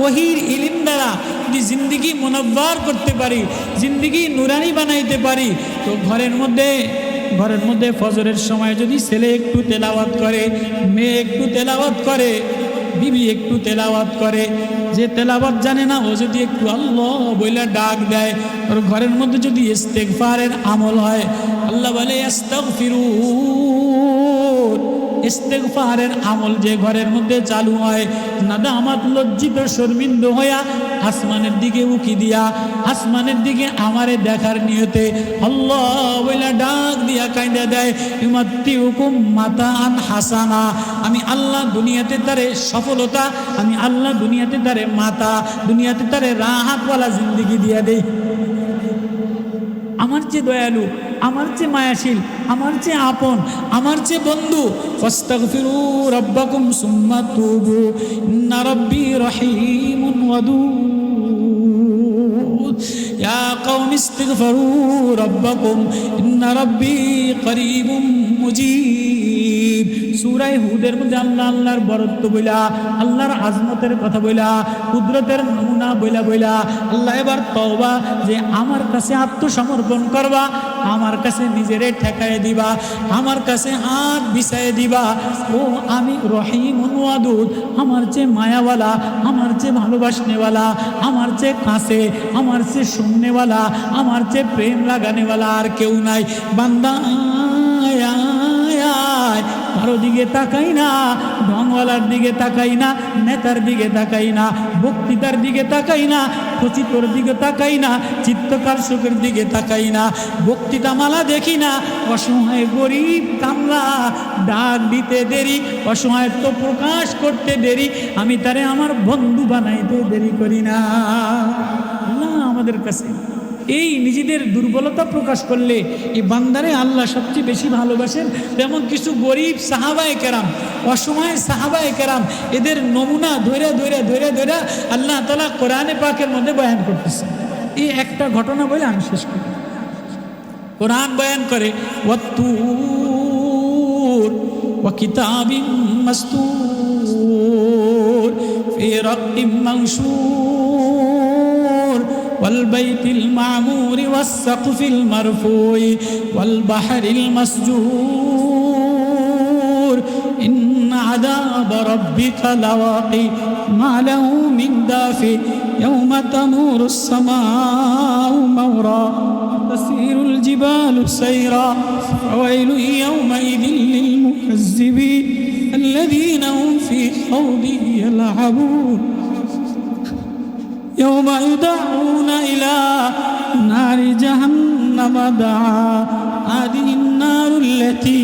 ওহির ইলম দ্বারা যদি জিন্দগি মুনাব্বার করতে পারি, জিন্দগি নুরানি বানাইতে পারি, তো ঘরের মধ্যে ফজরের সময় যদি ছেলে একটু তেলাওয়াত করে, মেয়ে একটু তেলাওয়াত করে, বিবি একটু তেলাওয়াত করে, যে তেলাওয়াত জানে না ও যদি একটু আল্লাহ বইলা ডাক দেয়, ওর ঘরের মধ্যে যদি ইস্তেগফারের আমল হয়, আল্লাহ বলে আস্তাগফিরুন, ইস্তেগফারের আমল যে ঘরের মধ্যে চালু হয়, নাদামাত লজ্জিত শর্মিন্দ হইয়া আসমানের দিকে উকি দিয়া, আসমানের দিকে আমারে দেখার নিয়তে আল্লাহ বইলা ডাক দিয়া কাইন্দা দেয়, ইমাত্তিউকুম মাতাআন হাসানা। আমি আল্লাহ দুনিয়াতে তারে সফলতা, আমি আল্লাহ দুনিয়াতে তারে মাতা, দুনিয়াতে তারে রাহাতওয়ালা জিন্দেগি দিয়া দেই। আমার চেয়ে দয়ালু, আমার চেয়ে মায়াশীল, আমার চেয়ে আপন, আমার চেয়ে বন্ধু। ফাস্তাগফিরু রাব্বাকুম সুম্মা তুবু ইন্না রাব্বি রহিমুন ওয়াদুদ। ইয়া কওমি ইস্তিগফিরু রাব্বাকুম ইন্না রাব্বি করিবুম মুজিব। সূরা হুদের মধ্যে আল্লাহ আল্লাহর বরত্ব বইলা, আল্লাহর আজমতের কথা বইলা, কুদরতের নমুনা বইলা আল্লাহ এবার তওবা, যে আমার কাছে আত্মসমর্পণ করবা, আমার কাছে নিজেরে ঠেকায় দিবা, আমার কাছে হাত বিছায় দিবা। ও আমি রহিমুন ওয়াদুদ, আমার চেয়ে মায়াওয়ালা, আমার চেয়ে ভালোবাসনেওয়ালা, আমার চেয়ে কাছে, আমার চেয়ে শুননেওয়ালা, আমার চেয়ে প্রেম লাগানেওয়ালা আর কেউ নাই। বান্দা কারো দিকে তাকাই না, ঢংওয়ালার দিকে তাকাই না, নেতার দিকে তাকাই না, বক্তৃতার দিকে তাকাই না, খচিতর দিকে তাকাই না, চিত্তকার সুখের দিকে তাকাই না, বক্তৃতা মালা দেখি না। অসহায় গরিব কামলা ডাক দিতে দেরি, অসহায়ত্ব প্রকাশ করতে দেরি, আমি তারে আমার বন্ধু বানাইতে দেরি করি না। আল্লাহ আমাদের কাছে এই নিজেদের দুর্বলতা প্রকাশ করলে এই বান্দারে আল্লাহ সবচেয়ে বেশি ভালোবাসেন। তেমন কিছু গরিব সাহাবায়ে কেরাম, অসময় সাহাবায়ে কেরাম, এদের নমুনা ধরে আল্লাহ তাআলা কোরআনে পাকের মধ্যে বয়ান করতেছে। এই একটা ঘটনা বলে আমি শেষ করি। কোরআন বয়ান করে ওয়াত্তুর ওয়া কিতাবিম মাসতুর ফি রাক্কিম মানশুর ওয়াল বাইতিল মা'মুর ওয়াস সাকফিল মারফুই ওয়াল বাহরিল মাসজুর ইন্না আযাব রাব্বিকা লাওয়াকি মা লাহু মিন দাফি ইয়াওমা তামুরুস সামাউ মাওরা তাসিরুল জিবালু সাইরা ফাওয়াইলুন ইয়াওমাইযিন লিল মুকাজ্জিবিন الذين هم في خوض يلعبون يوم يدعون إلى نار جهنم دعا هذه النار التي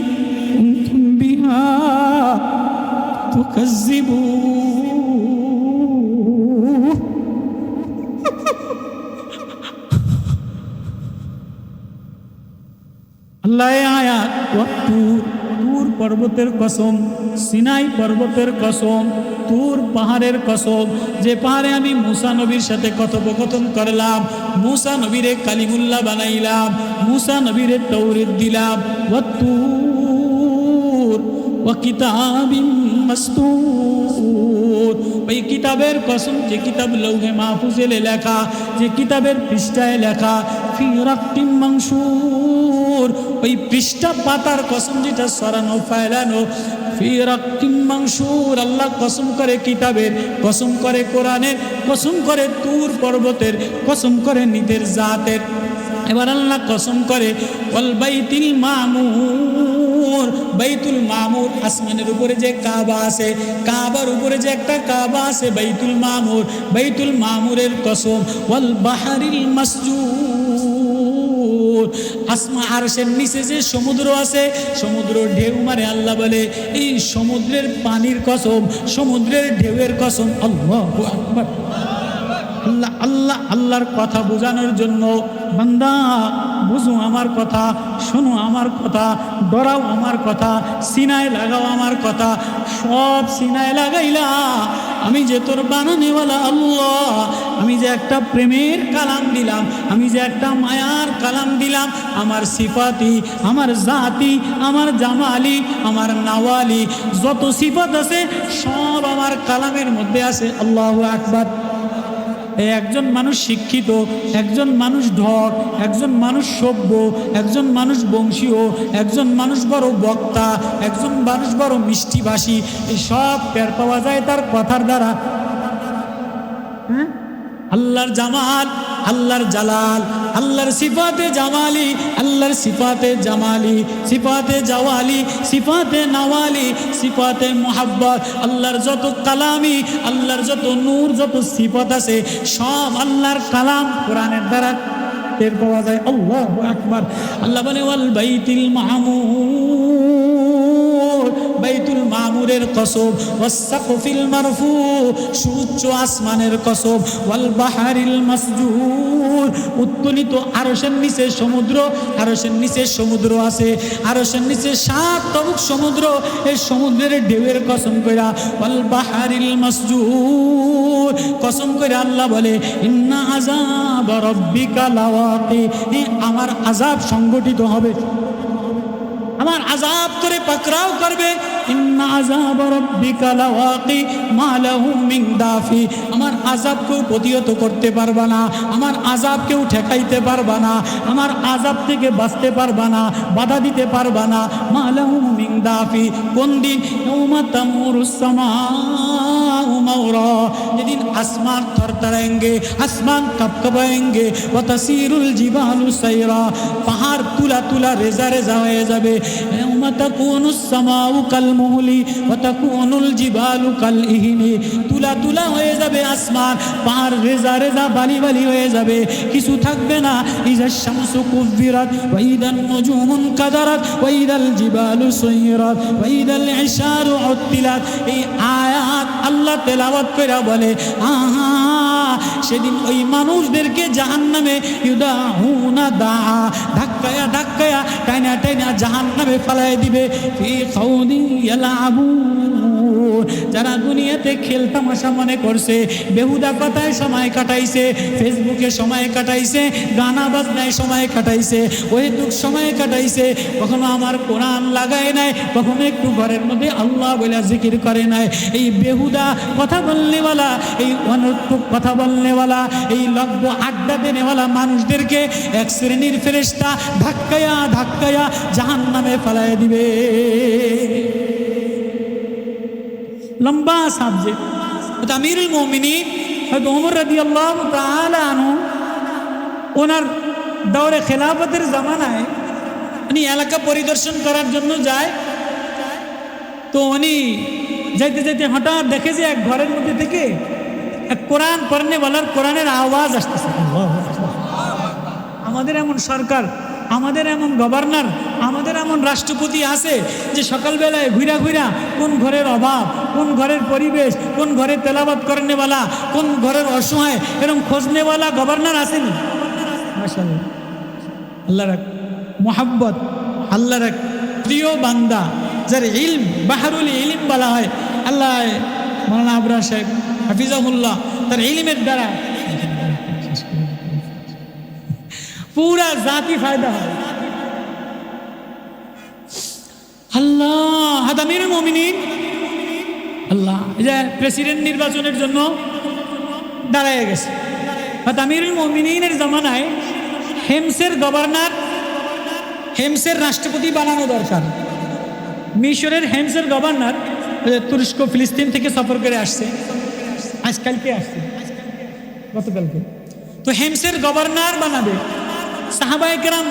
كنتم بها تكذبون الله آيات والطور তুর পর্বতের কসম, সিনাই পর্বতের কসম, তুর পাহাড়ের কসম, যে পাহাড়ে আমি মুসা নবীর সাথে কথোপকথন করলাম, মুসা নবীরে কালিমুল্লাহ বানাইলাম, মুসা নবীরে তৌরাত দিলাম। ওয়াত্তুর ওয়া কিতাবিম মাসতুর, ওই কিতাবের কসম, যে কিতাব লৌহে মাহফুজে লেখা, যে কিতাবের পৃষ্ঠায় লেখা, ফি রাক্কিম মানশুর, ওই পৃষ্ঠা পাতার কসম, যেটা সরানো ফায়লানো, ফি রাক্কিম মানশুর, আল্লাহ কসম করে কিতাবের, কসম করে কোরআনের, কসম করে তুর পর্বতের, কসম করে নিজের জাতের। এবার আল্লাহ কসম করে ওয়াল বাইতিল মা'মুর, বাইতুল মা'মুর, আসমানের উপরে যে কাবা আছে, কাবার উপরে যে একটা কাবা আছে, বাইতুল মা'মুর, বাইতুল মা'মুরের কসম। ওয়াল বাহরিল মাসজুর, আসমা আরশের নিচে যে সমুদ্র আছে, সমুদ্র ঢেউ মারে, আল্লাহ বলে এই সমুদ্রের পানির কসম, সমুদ্রের ঢেউয়ের কসম। আল্লাহু আকবার। আল্লাহ আল্লাহ আল্লাহর কথা বোঝানোর জন্য, বান্দা বুঝো আমার কথা, শোনো আমার কথা, ডরাও আমার কথা, সিনায় লাগাও আমার কথা, সব সিনায় লাগাইলা। আমি যে তোর বানানেওয়ালা আল্লাহ, আমি যে একটা প্রেমের কালাম দিলাম, আমি যে একটা মায়ার কালাম দিলাম, আমার সিফাতি, আমার জাতি, আমার জামালি, আমার নাওয়ালি, যত সিফাত আছে সব আমার কালামের মধ্যে আছে। আল্লাহু আকবার। একজন মানুষ শিক্ষিত, একজন মানুষ ঢক, একজন মানুষ সভ্য, একজন মানুষ বংশীয়, একজন মানুষ বড় বক্তা, একজন মানুষ বড় মিষ্টিভাষী, এই সব টের পাওয়া যায় তার কথার দ্বারা। আল্লাহর জামাল, আল্লাহর জালাল, আল্লাহর সিফাতে জামালি, আল্লাহর সিফাতে জামালি, সিফাতে জাওয়ালি, সিফাতে নাওয়ালি, সিফাতে মুহাব্বত, আল্লাহর যত কালামি, আল্লাহর যত নূর, যত সিফাত আছে সব আল্লাহর কালাম কোরআনের দ্বারা টের পাওয়া যায়। আল্লাহু আকবার। আল্লাহ বলে ওয়াল বাইতিল মা'মুর, বাইতুল মা'মুরের কসম, ওয়াস সাকফিল মারফু, সুউচ্চ আসমানের কসম, ওয়াল বাহরিল মাসজুর, উত্তোলিত আরশের নিচে সমুদ্র, আরশের নিচে সমুদ্র আছে, আরশের নিচে 7 তবুক সমুদ্র, এই সমুদ্রের ঢেউয়ের কসম কইরা ওয়াল বাহরিল মাসজুর, কসম করে আল্লাহ বলে ইন্না আযাব রাব্বিকা লাওয়াকি, আমার আযাব সংগঠিত হবে, আমার আযাব করে পাকড়াও করবে। ইন্না আযাব রাব্বিকা লাওয়াকি মা লাহু মিন দাফি, আমার আযাব কেউ প্রতিহত করতে পারবে না, আমার আযাব কেউ ঠেকাইতে পারবে না, আমার আযাব থেকে বাঁচতে পারবে না, বাধা দিতে পারবে না। মা লাহু মিন দাফি, কোন দিন? ইয়াউমা তামুরুস সামাউ মাওরা, যেদিন আসমান থরথরাएंगे, আসমান কাঁপকাঁপাएंगे, ওয়া তাসিরুল জিবালু সাইরা, পাহাড় তুলা তুলা রেজা রেজা হয়ে যাবে। ইয়াউমা তাকুনুস সামাউ কাল মুহলি ওয়া তাকুনুল জিবালু কাল ইহনি, তুলা তুলা হয়ে যাবে আসমান, পাহাড় রেজা রেজা বালি বালি হয়ে যাবে, কিছু থাকবে না। ইজা শামসু কুবিরাত ওয়া ইদান নুজুমুন কাদারাত ওয়া ইদাল জিবালু সুইরাত ওয়া ইদাল ইশারু উত্তিলাত, এই আয়াত আল্লাহ তেলাওয়াত করে বলে আহা সেদিন ওই মানুষদেরকে জাহান্নামে ইউদাউনা দা, ধাক্কায়া ধাক্কায়া টাইনা টাইনা জাহান্নামে ফেলায় দিবে। ফি খাউদি ইয়ালাবুন, যারা দুনিয়াতে খেলতামাশা মনে করছে, বেহুদা কথায় সময় কাটাইছে, ফেসবুকে সময় কাটাইছে, গানা বাজনায় সময় কাটাইছে, ওহেতুক সময় কাটাইছে, কখনো আমার কোরআন লাগায় নাই, কখনো একটু ঘরের মধ্যে আল্লাহ বলে জিকির করে নাই। এই বেহুদা কথা বলনেওয়ালা, এই অনর্থক কথা বলনেওয়ালা, এই লব্য আড্ডা দেনেওয়ালা মানুষদেরকে এক শ্রেণীর ফেরেশতা ধাক্কায়া ধাক্কায়া জাহান্নামে ফেলায় দিবে। লম্বা সাবজেক্ট। আমিরুল মুমিনিন হযরত ওমর রাদিয়াল্লাহু তাআলা আনহু ওনার দৌরে খেলাফতের জামানায় উনি এলাকা পরিদর্শন করার জন্য যায়। তো উনি যাইতে যাইতে হঠাৎ দেখে যে এক ঘরের মধ্যে থেকে এক কোরআন পড়নেওয়ালার কোরআনের আওয়াজ আসতেছে। আমাদের এমন সরকার, আমাদের এমন গভর্নর, আমাদের এমন রাষ্ট্রপতি আছে যে সকালবেলায় ঘুরা ঘুরা কোন ঘরের অভাব, কোন ঘরের পরিবেশ, কোন ঘরে তেলাওয়াত করনেওয়ালা, কোন ঘরের অসহায়, এরকম খোঁজনেওয়ালা গভর্নর আসেনি। মাশাআল্লাহ, আল্লাহর এক মোহাব্বত, আল্লাহর এক প্রিয় বান্দা, যার ইলম বাহরুল ইলম বলা হয়। আল্লাহ মাওলানা আবরার সাহেব হাফিজাহুল্লাহ তার ইলমের দ্বারা পুরা জাতি ফায়দা হয়। আল্লাহ আমিরুল মুমিনিন আল্লাহ যে প্রেসিডেন্ট নির্বাচনের জন্য দাঁড়ায় গেছে। আমিরুল মুমিনিনের জামানায় হেমসের গভর্নর, হেমসের রাষ্ট্রপতি বানানো দরকার। মিশরের হেমসের গভর্নর তুরস্ক ফিলিস্তিন থেকে সফর করে আসছে, আজকালকে আসছে, গতকালকে। তো হেমসের গভর্নর বানাবে। সাহাবায়ে কেরাম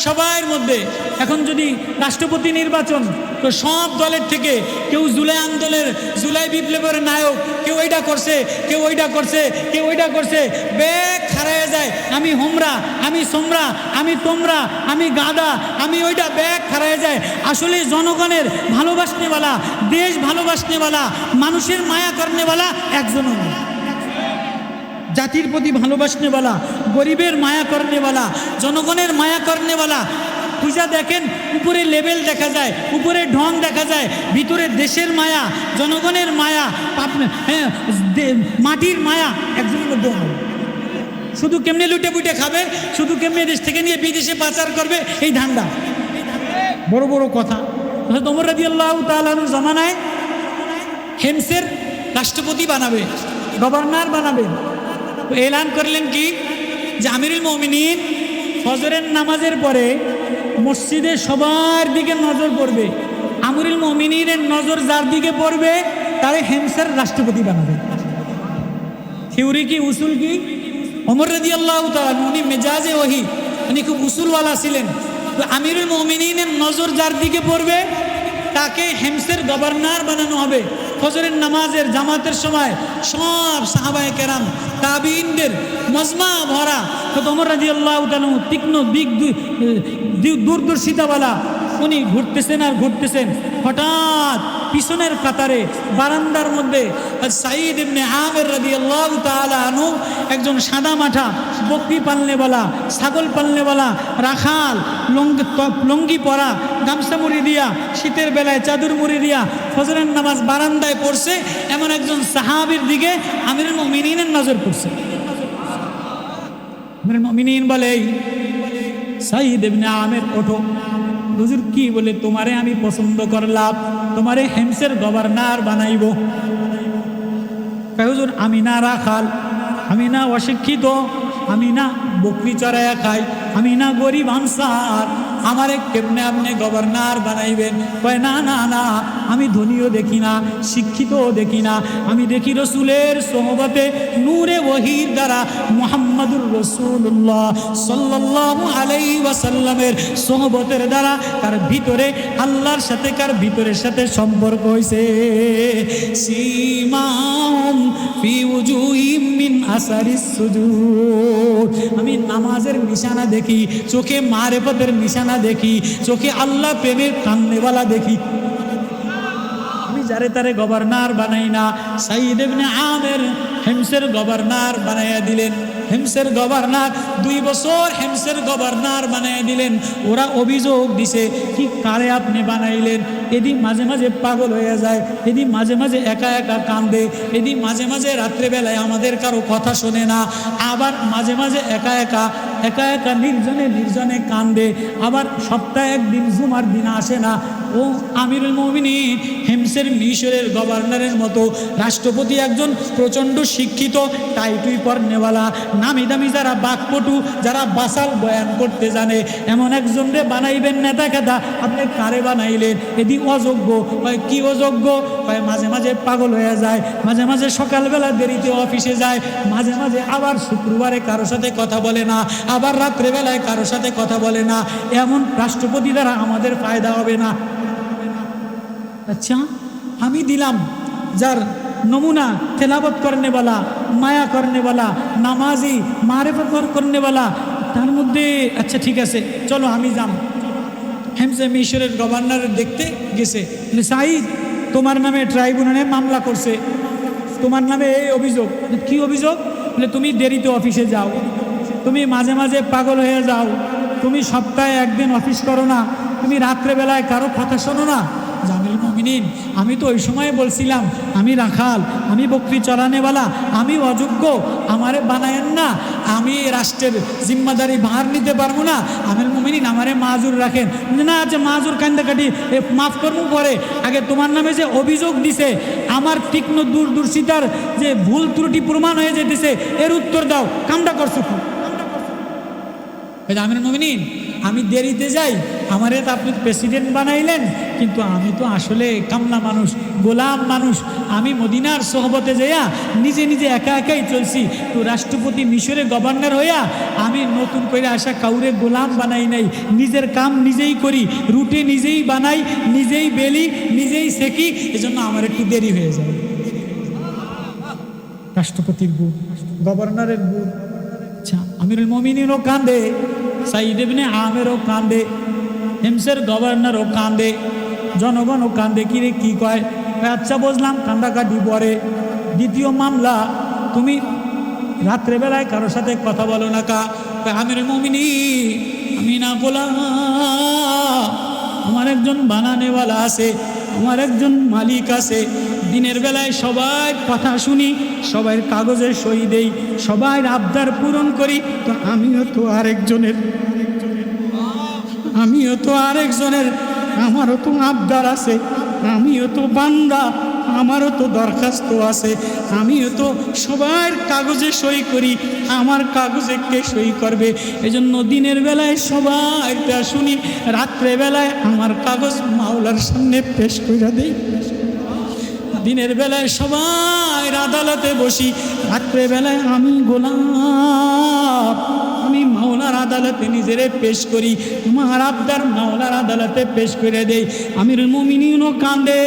সবার মধ্যে এখন যদি রাষ্ট্রপতি নির্বাচন, তো সব দলের থেকে কেউ জুলাই আন্দোলনের, জুলাই বিপ্লবের নায়ক, কেউ এইটা করছে, কেউ ওইটা করছে, কেউ ওইটা করছে, বেগ খারায় যায়। আমি হোমরা, আমি সোমরা, আমি তোমরা, আমি গাদা, আমি ওইটা, বেগ খারায় যায়। আসলে জনগণের ভালোবাসনেওয়ালা, দেশ ভালোবাসনেওয়ালা, মানুষের মায়া করনেওয়ালা একজনও নেই। জাতির প্রতি ভালোবাসনেওয়ালা, গরিবের মায়া করনেওয়ালা, জনগণের মায়া করনেওয়ালা। পূজা দেখেন, উপরে লেভেল দেখা যায়, উপরে ঢং দেখা যায়, ভিতরে দেশের মায়া, জনগণের মায়া, মাটির মায়া একজনের মধ্যে। শুধু কেমনে লুটে পুটে খাবে, শুধু কেমনে দেশ থেকে নিয়ে বিদেশে পাচার করবে, এই ধান্দা। বড় বড় কথা। ওমর রাদিয়াল্লাহু তাআলা আনহু জামানায় হেমসের রাষ্ট্রপতি বানাবে, গভর্নর বানাবে। এলান করলেন কি যে আমিরুল মুমিনিন ফজরের নামাজের পরে মসজিদে সবার দিকে নজর পড়বে। আমিরুল মুমিনিনের নজর যার দিকে পড়বে তারে হেমসের রাষ্ট্রপতি বানাবে। থিওরি কি, উসুল কি? ওমর রাদিয়াল্লাহু তাআলা উনি মেজাজে ওহি, উনি খুব উসুলওয়ালা ছিলেন। তো আমিরুল মুমিনিনের নজর যার দিকে পড়বে তাকে হেমসের গভর্নর বানানো হবে। ফজরের নামাজের জামাতের সময় সব সাহাবায়ে কেরাম, তাবিঈনদের মজমা ভরা। তো ওমর রাদিয়াল্লাহু তাআলা তীক্ষ্ণ দূরদর্শিতাওয়ালা, উনি ঘুরতেছেন আর ঘুরতেছেন। হঠাৎ পিছনের কাতারে বারান্দার মধ্যে সাঈদ ইবনে আমির রাদিয়াল্লাহু তাআলা আনহু, একজন সাদা মাঠা বকরি পালনেওয়ালা, ছাগল পালনেওয়ালা রাখাল, লঙ্গি পরা, গামছা মুড়ি দিয়া, শীতের বেলায় চাদর মুড়ি দিয়া ফজরের নামাজ বারান্দায় পড়ছে। এমন একজন সাহাবীর দিকে আমিরুল মুমিনিনের নজর পড়ছে। আমিরুল মুমিনিন বলে, সাঈদ ইবনে আমির ওঠো। হুজুর কি বলে? তোমারে আমি পছন্দ করলাম, তোমারে হেমসের গভর্নর বানাইব। হুজুর আমি না রাখাল, আমি না অশিক্ষিত, আমি না বকরি চড়াইয়া খাই, আমি না গরিব আনসার, আমারে কেমনে আপনি গভর্নর বানাইবেন? কয় না না না, আমি ধনীও দেখি না, শিক্ষিতও দেখি না, আমি দেখি রসুলের সোহবতে নূরে ওহীর দ্বারা মুহাম্মাদুর রাসূলুল্লাহ সাল্লাল্লাহু আলাইহি ওয়াসাল্লামের সোহবতের দ্বারা তার ভিতরে আল্লাহর সাথে, কার ভিতরের সাথে সম্পর্ক হয়েছে। সীমাহুম ফি উজুহিহিম মিন আসারিস সুজুদ। আমি নামাজের নিশানা দেখি, চোখে মারেফতের নিশানা দেখি, চোখে আল্লাহ প্রেমের কান্নেওয়ালা দেখি। আমি যারে তারে গভর্নর বানাই না। সাঈদ ইবনে আমির হেমসের গভর্নর বানাইয়া দিলেন। হেমসের গভর্নর 2 বছর হেমসের গভর্নর বানাইয়া দিলেন। ওরা অভিযোগ দিছে কি কারে আপনি বানাইলেন? এদি মাঝে মাঝে পাগল হয়ে যায়, এদি মাঝে মাঝে একা একা কান্দে, এদি মাঝে মাঝে রাত্রেবেলায় আমাদের কারো কথা শোনে না, আবার মাঝে মাঝে একা একা নির্জনে নির্জনে কান্দে, আবার সপ্তাহে একদিন জুমার দিন আসে না। ও আমিরুল মুমিনিন হেমসের মিশরের গভর্নরের মতো রাষ্ট্রপতি একজন প্রচণ্ড শিক্ষিত টাইটুই পরনেওয়ালা নামি দামি যারা বাকপটু যারা বাসাল বয়ান করতে জানে এমন একজনরে বানাইবেন নেতা খেতা, আপনি কারে বানাইলেন? এদি অযোগ্য। কি অযোগ্য? মাঝে মাঝে পাগল হয়ে যায়, মাঝে মাঝে সকালবেলা দেরিতে অফিসে যায়, মাঝে মাঝে আবার শুক্রবারে কারোর সাথে কথা বলে না, আবার রাত্রেবেলায় কারোর সাথে কথা বলে না। এমন রাষ্ট্রপতি দ্বারা আমাদের ফায়দা হবে না। আচ্ছা, আমি দিলাম যার নমুনা তেলাবত করনেওয়ালা, মায়া করনেওয়ালা, নামাজি, মারেফত করনেওয়ালা, তার মধ্যে আচ্ছা ঠিক আছে চলো আমি যাম। হেমসে মিশরের গভর্নর দেখতে গেছে, সাইদ তোমার নামে ট্রাইব্যুনালে মামলা করছে, তোমার নামে এই অভিযোগ। কি অভিযোগ? বলে তুমি দেরিতে অফিসে যাও, তুমি মাঝে মাঝে পাগল হয়ে যাও, তুমি সপ্তাহে একদিন অফিস করো না, তুমি রাত্রেবেলায় কারো কথা শোনো না। জামিল মুমিনিন আমি তো ওই সময় বলছিলাম আমি রাখাল, আমি বকরি চড়ানেওয়ালা, আমি অযোগ্য, আমারে বানায়েন না, আমি রাষ্ট্রের জিম্মাদারি ভার নিতে পারবো না। আমির মুমিনিন আমারে মাজুর রাখেন। না আচ্ছা মাজুর কান্দাকাটি মাফ করবো পরে, আগে তোমার নামে যে অভিযোগ দিছে আমার তীক্ষ্ণ দূরদর্শিতার যে ভুল ত্রুটি প্রমাণ হয়ে যেতেছে এর উত্তর দাও, কামটা করছো কি? আমির মুমিনিন আমি দেরিতে যাই, আমারে তো আপনি প্রেসিডেন্ট বানাইলেন, কিন্তু আমি তো আসলে কামলা মানুষ, গোলাম মানুষ। আমি মদিনার সোহবতে যাইয়া নিজে নিজে একা একাই চলছি, তো রাষ্ট্রপতি মিশরের গভর্নর হইয়া আমি নতুন করে আসা কাউরে গোলাম বানাই নাই, নিজের কাম নিজেই করি, রুটে নিজেই বানাই, নিজেই বেলি, নিজেই সেকি, এজন্য আমার একটু দেরি হয়ে যায়। রাষ্ট্রপতির বুধ, গভর্নরের বুধ। আচ্ছা আমিরুল মুমিনিনও কান্দে, সাইদ ইবনে আমেরও কান্দে, হেমসের গভর্নরও কান্দে, জনগণও কান্দে। কিরে কি কয়? আচ্ছা বুঝলাম কান্দাকাটি পরে। দ্বিতীয় মামলা, তুমি রাত্রেবেলায় কারোর সাথে কথা বলো না কা? আমিরুল মুমিনিন আমি না বললাম, আমার একজন বানানেওয়ালা আছে, আমার একজন মালিক আছে, দিনের বেলায় সবাই কথা শুনি, সবাই কাগজে সই দেই, সবাই আবদার পূরণ করি, তো আমিও তো আরেকজনের, আমারও তো আবদার আছে, আমিও তো বান্দা, আমারও তো দরখাস্ত আছে, আমিও তো সবার কাগজে সই করি, আমার কাগজে কে সই করবে? এজন্য দিনের বেলায় সবাইটা শুনি, রাত্রে বেলায় আমার কাগজ মাওলার সামনে পেশ করে দেই। দিনের বেলায় সবাই আদালতে বসি, রাত্রে বেলায় আমি গোলাম, আমি মাওলার আদালতে নিজেরে পেশ করি, তোমার আবদার মাওলার আদালতে পেশ করে দেই। আমিরুল মুমিনিনও কান্দে,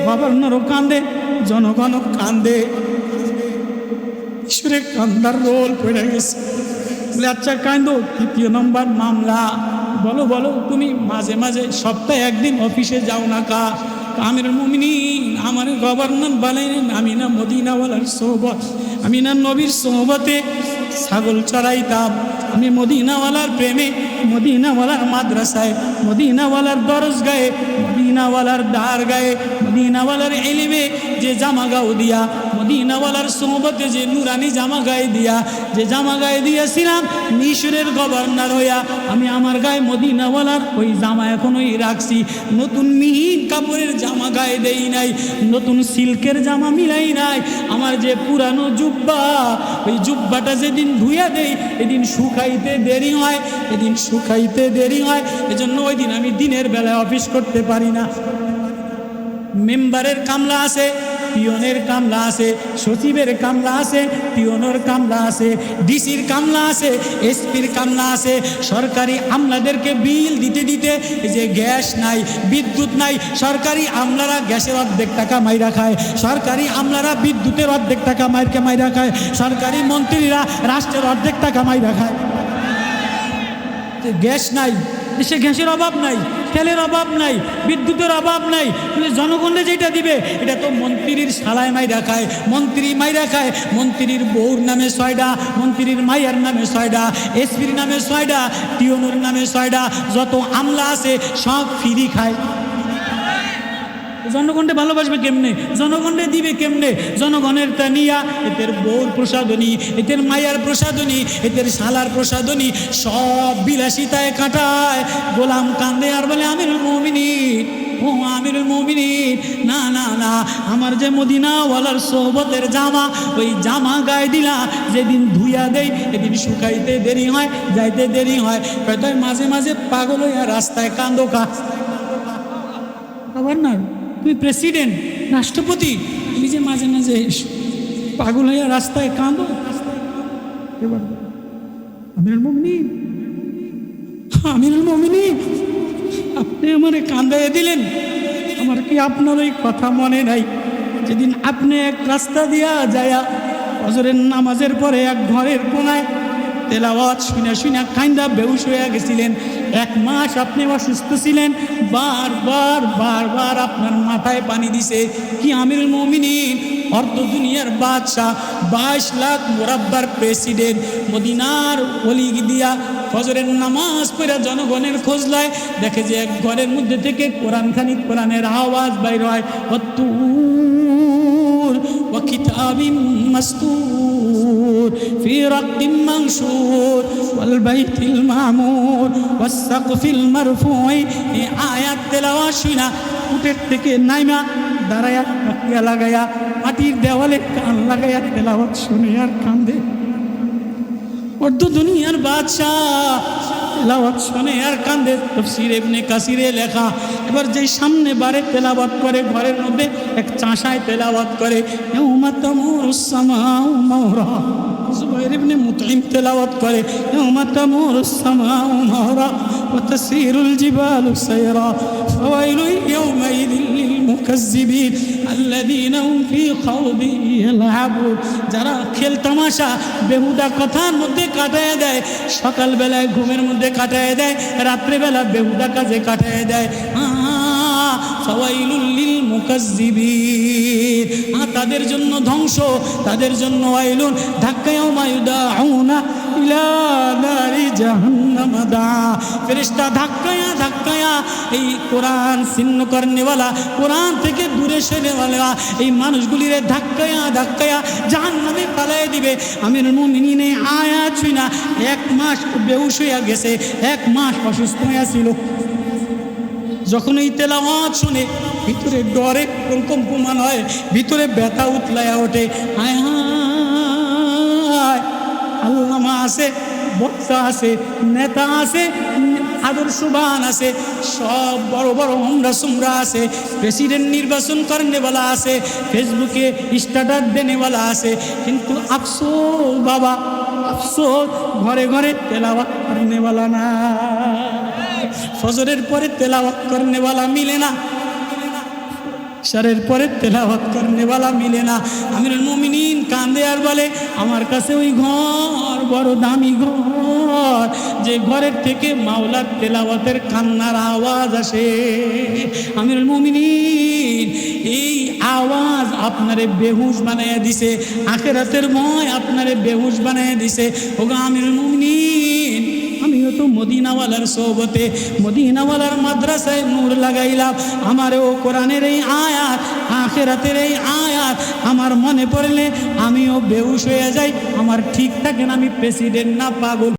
গভর্নরও কান্দে, জনগণও কান্দে। ঈশ্বরে কান্দার রোল পড়ে গেছে। বলে আচ্ছা কান্দো। 3 নম্বর মামলা, বলো তুমি মাঝে মাঝে সপ্তাহে একদিন অফিসে যাও না কা? আমিরুল মুমিনিন আমার গভর্নর বানাইলেন, আমি না মদিনাওয়ালার সোহবত, আমি না নবীর সোহবতে ছাগল চড়াইতাম, আমি মদিনাওয়ালার প্রেমে, মদিনাওয়ালার মাদ্রাসায়, মদিনাওয়ালার দরজগায়ে, মদিনাওয়ালার দ্বার গায়ে, মদিনাওয়ালার ইলমে যে জামা গাও দিয়া, মদিনাওয়ালার সোহবতে যে নুরানি জামা গায়ে দিয়া, যে জামা গায়ে দিয়েছিলাম মিশরের গভর্নর হইয়া, আমি আমার গায়ে মদিনাওয়ালার ওই জামা এখনোই রাখছি। নতুন মিহিন কাপড়ের জামা গায়ে দেই নাই, নতুন সিল্কের জামা মিলাই নাই। আমার যে পুরানো জুব্বা, ওই জুব্বাটা যেদিন ধুইয়া দেই এদিন শুকাইতে দেরি হয়, এজন্য ওই দিন আমি দিনের বেলায় অফিস করতে পারি না। মেম্বারের কামলা আছে, পিয়নের কামলা আছে, সচিবের কামলা আছে, পিয়নের কামলা আছে, ডিসির কামলা আছে, এসপির কামলা আছে। সরকারি আমলাদেরকে বিল দিতে দিতে যে গ্যাস নাই, বিদ্যুৎ নাই, সরকারি আমলারা গ্যাসের অর্ধেক টাকা মাইরা খায়, সরকারি আমলারা বিদ্যুতের অর্ধেক টাকা মাইরা খায়, সরকারি মন্ত্রীরা রাষ্ট্রের অর্ধেক টাকা মাইরা খায়। গ্যাস নাই, দেশে গ্যাসের অভাব নাই, তেলের অভাব নাই, বিদ্যুতের অভাব নাই, জনগণে যেটা দিবে এটা তো মন্ত্রীর শালায় মাইরা খায়, মন্ত্রী মাইরা খায়, মন্ত্রীর বউর নামে 6টা, মন্ত্রীর মাইয়ার নামে 6টা, এসপির নামে 6টা, টিওনোর নামে 6টা, যত আমলা আছে সব ফ্রি খায়। জনগণকে ভালোবাসবে কেমনে, জনগণকে দিবে কেমনে? জনগণের তা নিয়া এদের বউর প্রসাদনী, এদের মায়ার প্রসাদনী, এদের শালার প্রসাদনী সব বিলাসিতায় কাটায়। গোলাম কান্দে আর বলে আমিরুল মুমিনিন, ও আমিরুল মুমিনিন, না না না, আমার যে মদিনাওয়ালার সোহবতের জামা, ওই জামা গায়ে দিলা, যেদিন ধুইয়া দেই এদিন শুকাইতে দেরি হয়, যাইতে দেরি হয়। তাই মাঝে মাঝে পাগল হইয়া রাস্তায় কান্দো কা। আবার না, তুমি প্রেসিডেন্ট, রাষ্ট্রপতি, তুমি যে মাঝে মাঝে পাগল হইয়া রাস্তায় কাঁদো। আমিরুল মুমিনিন, আমিরুল মুমিনিন, আপনি আমারে কাঁদাইয়া দিলেন। আমার কি আপনার ওই কথা মনে নাই যেদিন আপনি এক রাস্তা দিয়া যায়া ফজরের নামাজের পরে এক ঘরের কোনায় তেলাওয়াত শুনে শুনে কাইন্দা বেহুশ হয়ে গেছিলেন? 1 মাস আপনি অসুস্থ ছিলেন, বারবার বারবার আপনার মাথায় পানি দিছে। কি আমিরুল মুমিনিন, অর্ধ দুনিয়ার বাদশাহ, 22 লাখ মুরাব্বার প্রেসিডেন্ট, মদিনার ওলি দিয়া ফজরের নামাজ পড়ে জনগণের খোঁজ লয়, দেখে যে এক ঘরের মধ্যে থেকে কোরআনের আওয়াজ বাইর হয়, ওয়াত্তুর ওয়া কিতাবিম মাসতুর ফি রাক্কিম মানশুর ওয়াল বাইতিল মামুর ওয়াস সাকফিল মারফুই। এই আয়াত তেলাওয়াত শুনা উটের থেকে নাইমা দাঁড়ায়া তাকিয়া লাগায়া মাটির দেওয়ালে কান লাগায়া তেলাওয়াত শুনে আর কান্দে। অর্ধ দুনিয়ার বাদশাহ তেলাওয়াত শুনে আর কান্দে। তাফসীর ইবনে কাসিরে লেখা। এবার যেই সামনে বারে তেলাওয়াত করে, ঘরের মধ্যে এক চাষায় তেলাওয়াত করে, ইয়াউমা তামুরুস সামাউ মাওরা। জুবাইর ইবনে মুতঈম তেলাওয়াত করে, ইয়াউমা তামুরুস সামাউ মাওরা ওয়া তাসিরুল জিবালু সায়রা ফাওয়াইলু ইয়াউমাইযিল লিল মুকাজ্জিবিন আল্লাযীনা হুম ফী খাওদিন ইয়ালআবুন। যারা খেল তামাশা বেহুদা কথার মধ্যে কাটায় দেয়, সকালবেলায় ঘুমের মধ্যে কাটায় দেয়, রাত্রেবেলা বেহুদা কাজে কাটায় দেয়। ফাওয়াইলুল লিল মুকাজ্জিবিন, তাদের জন্য ধ্বংস, তাদের জন্য ওয়াইলুন। ধাক্কায়াও মায়ুদাউনা ইলা নারি জাহান্নাম দা। ফেরেশতা ধাক্কায়া ধাক্কায়া এই কোরআন ছিন্ন করনেওয়ালা, কোরআন থেকে দূরে সরেওয়ালা এই মানুষগুলিরে ধাক্কায়া ধাক্কায়া জাহান্নামে পালাইয়া দিবে। আমিরুল মুমিনিন এই আয়াত শুনা 1 মাস বেহুশ হইয়া গেছে, 1 মাস অসুস্থ হইয়া ছিল। যখন এই তেলাওয়াত শুনে ভিতরে ডরে কম্পমান হয়, ভিতরে ব্যথা উতলায়া ওঠে। হায় হায়, আল্লামা আছে, বক্তা আছে, নেতা আছে, আদর্শবান আছে, সব বড় বড় হোমরা সুমরা আছে, প্রেসিডেন্ট নির্বাচন করনেওয়ালা আছে, ফেসবুকে স্ট্যাটাস দেনেওয়ালা আছে, কিন্তু আফসোস বাবা, আফসোস ঘরে ঘরে তেলাওয়াত করনেওয়ালা না। ফজরের পরে তেলাওয়াত করনেওয়ালা মিলে না, ইশারের পরে তেলাওয়াত করনেওয়ালা মিলে না। আমিরুল মুমিনিন কান্দে আর বলে, আমার কাছে ওই ঘর বড় দামি ঘর, যে ঘরের থেকে মাওলার তেলাওয়াতের কান্নার আওয়াজ আসে। আমিরুল মুমিনিন এই আওয়াজ আপনারে বেহুশ বানাইয়া দিছে, আখিরাতের ভয় আপনারে বেহুশ বানাইয়া দিছে। ওগো আমিরুল মুমিনিন, আমিও তো মদিনাওয়ালার সোহবতে, মদিনাওয়ালার মাদ্রাসায় নূর লাগাইলাম। আমারও কোরআনের এই আয়াত, আখিরাতের এই আয়াত আমার মনে পড়লে আমিও বেহুশ হয়ে যাই। আমার ঠিক থাকে না, আমি প্রেসিডেন্ট না পাগল।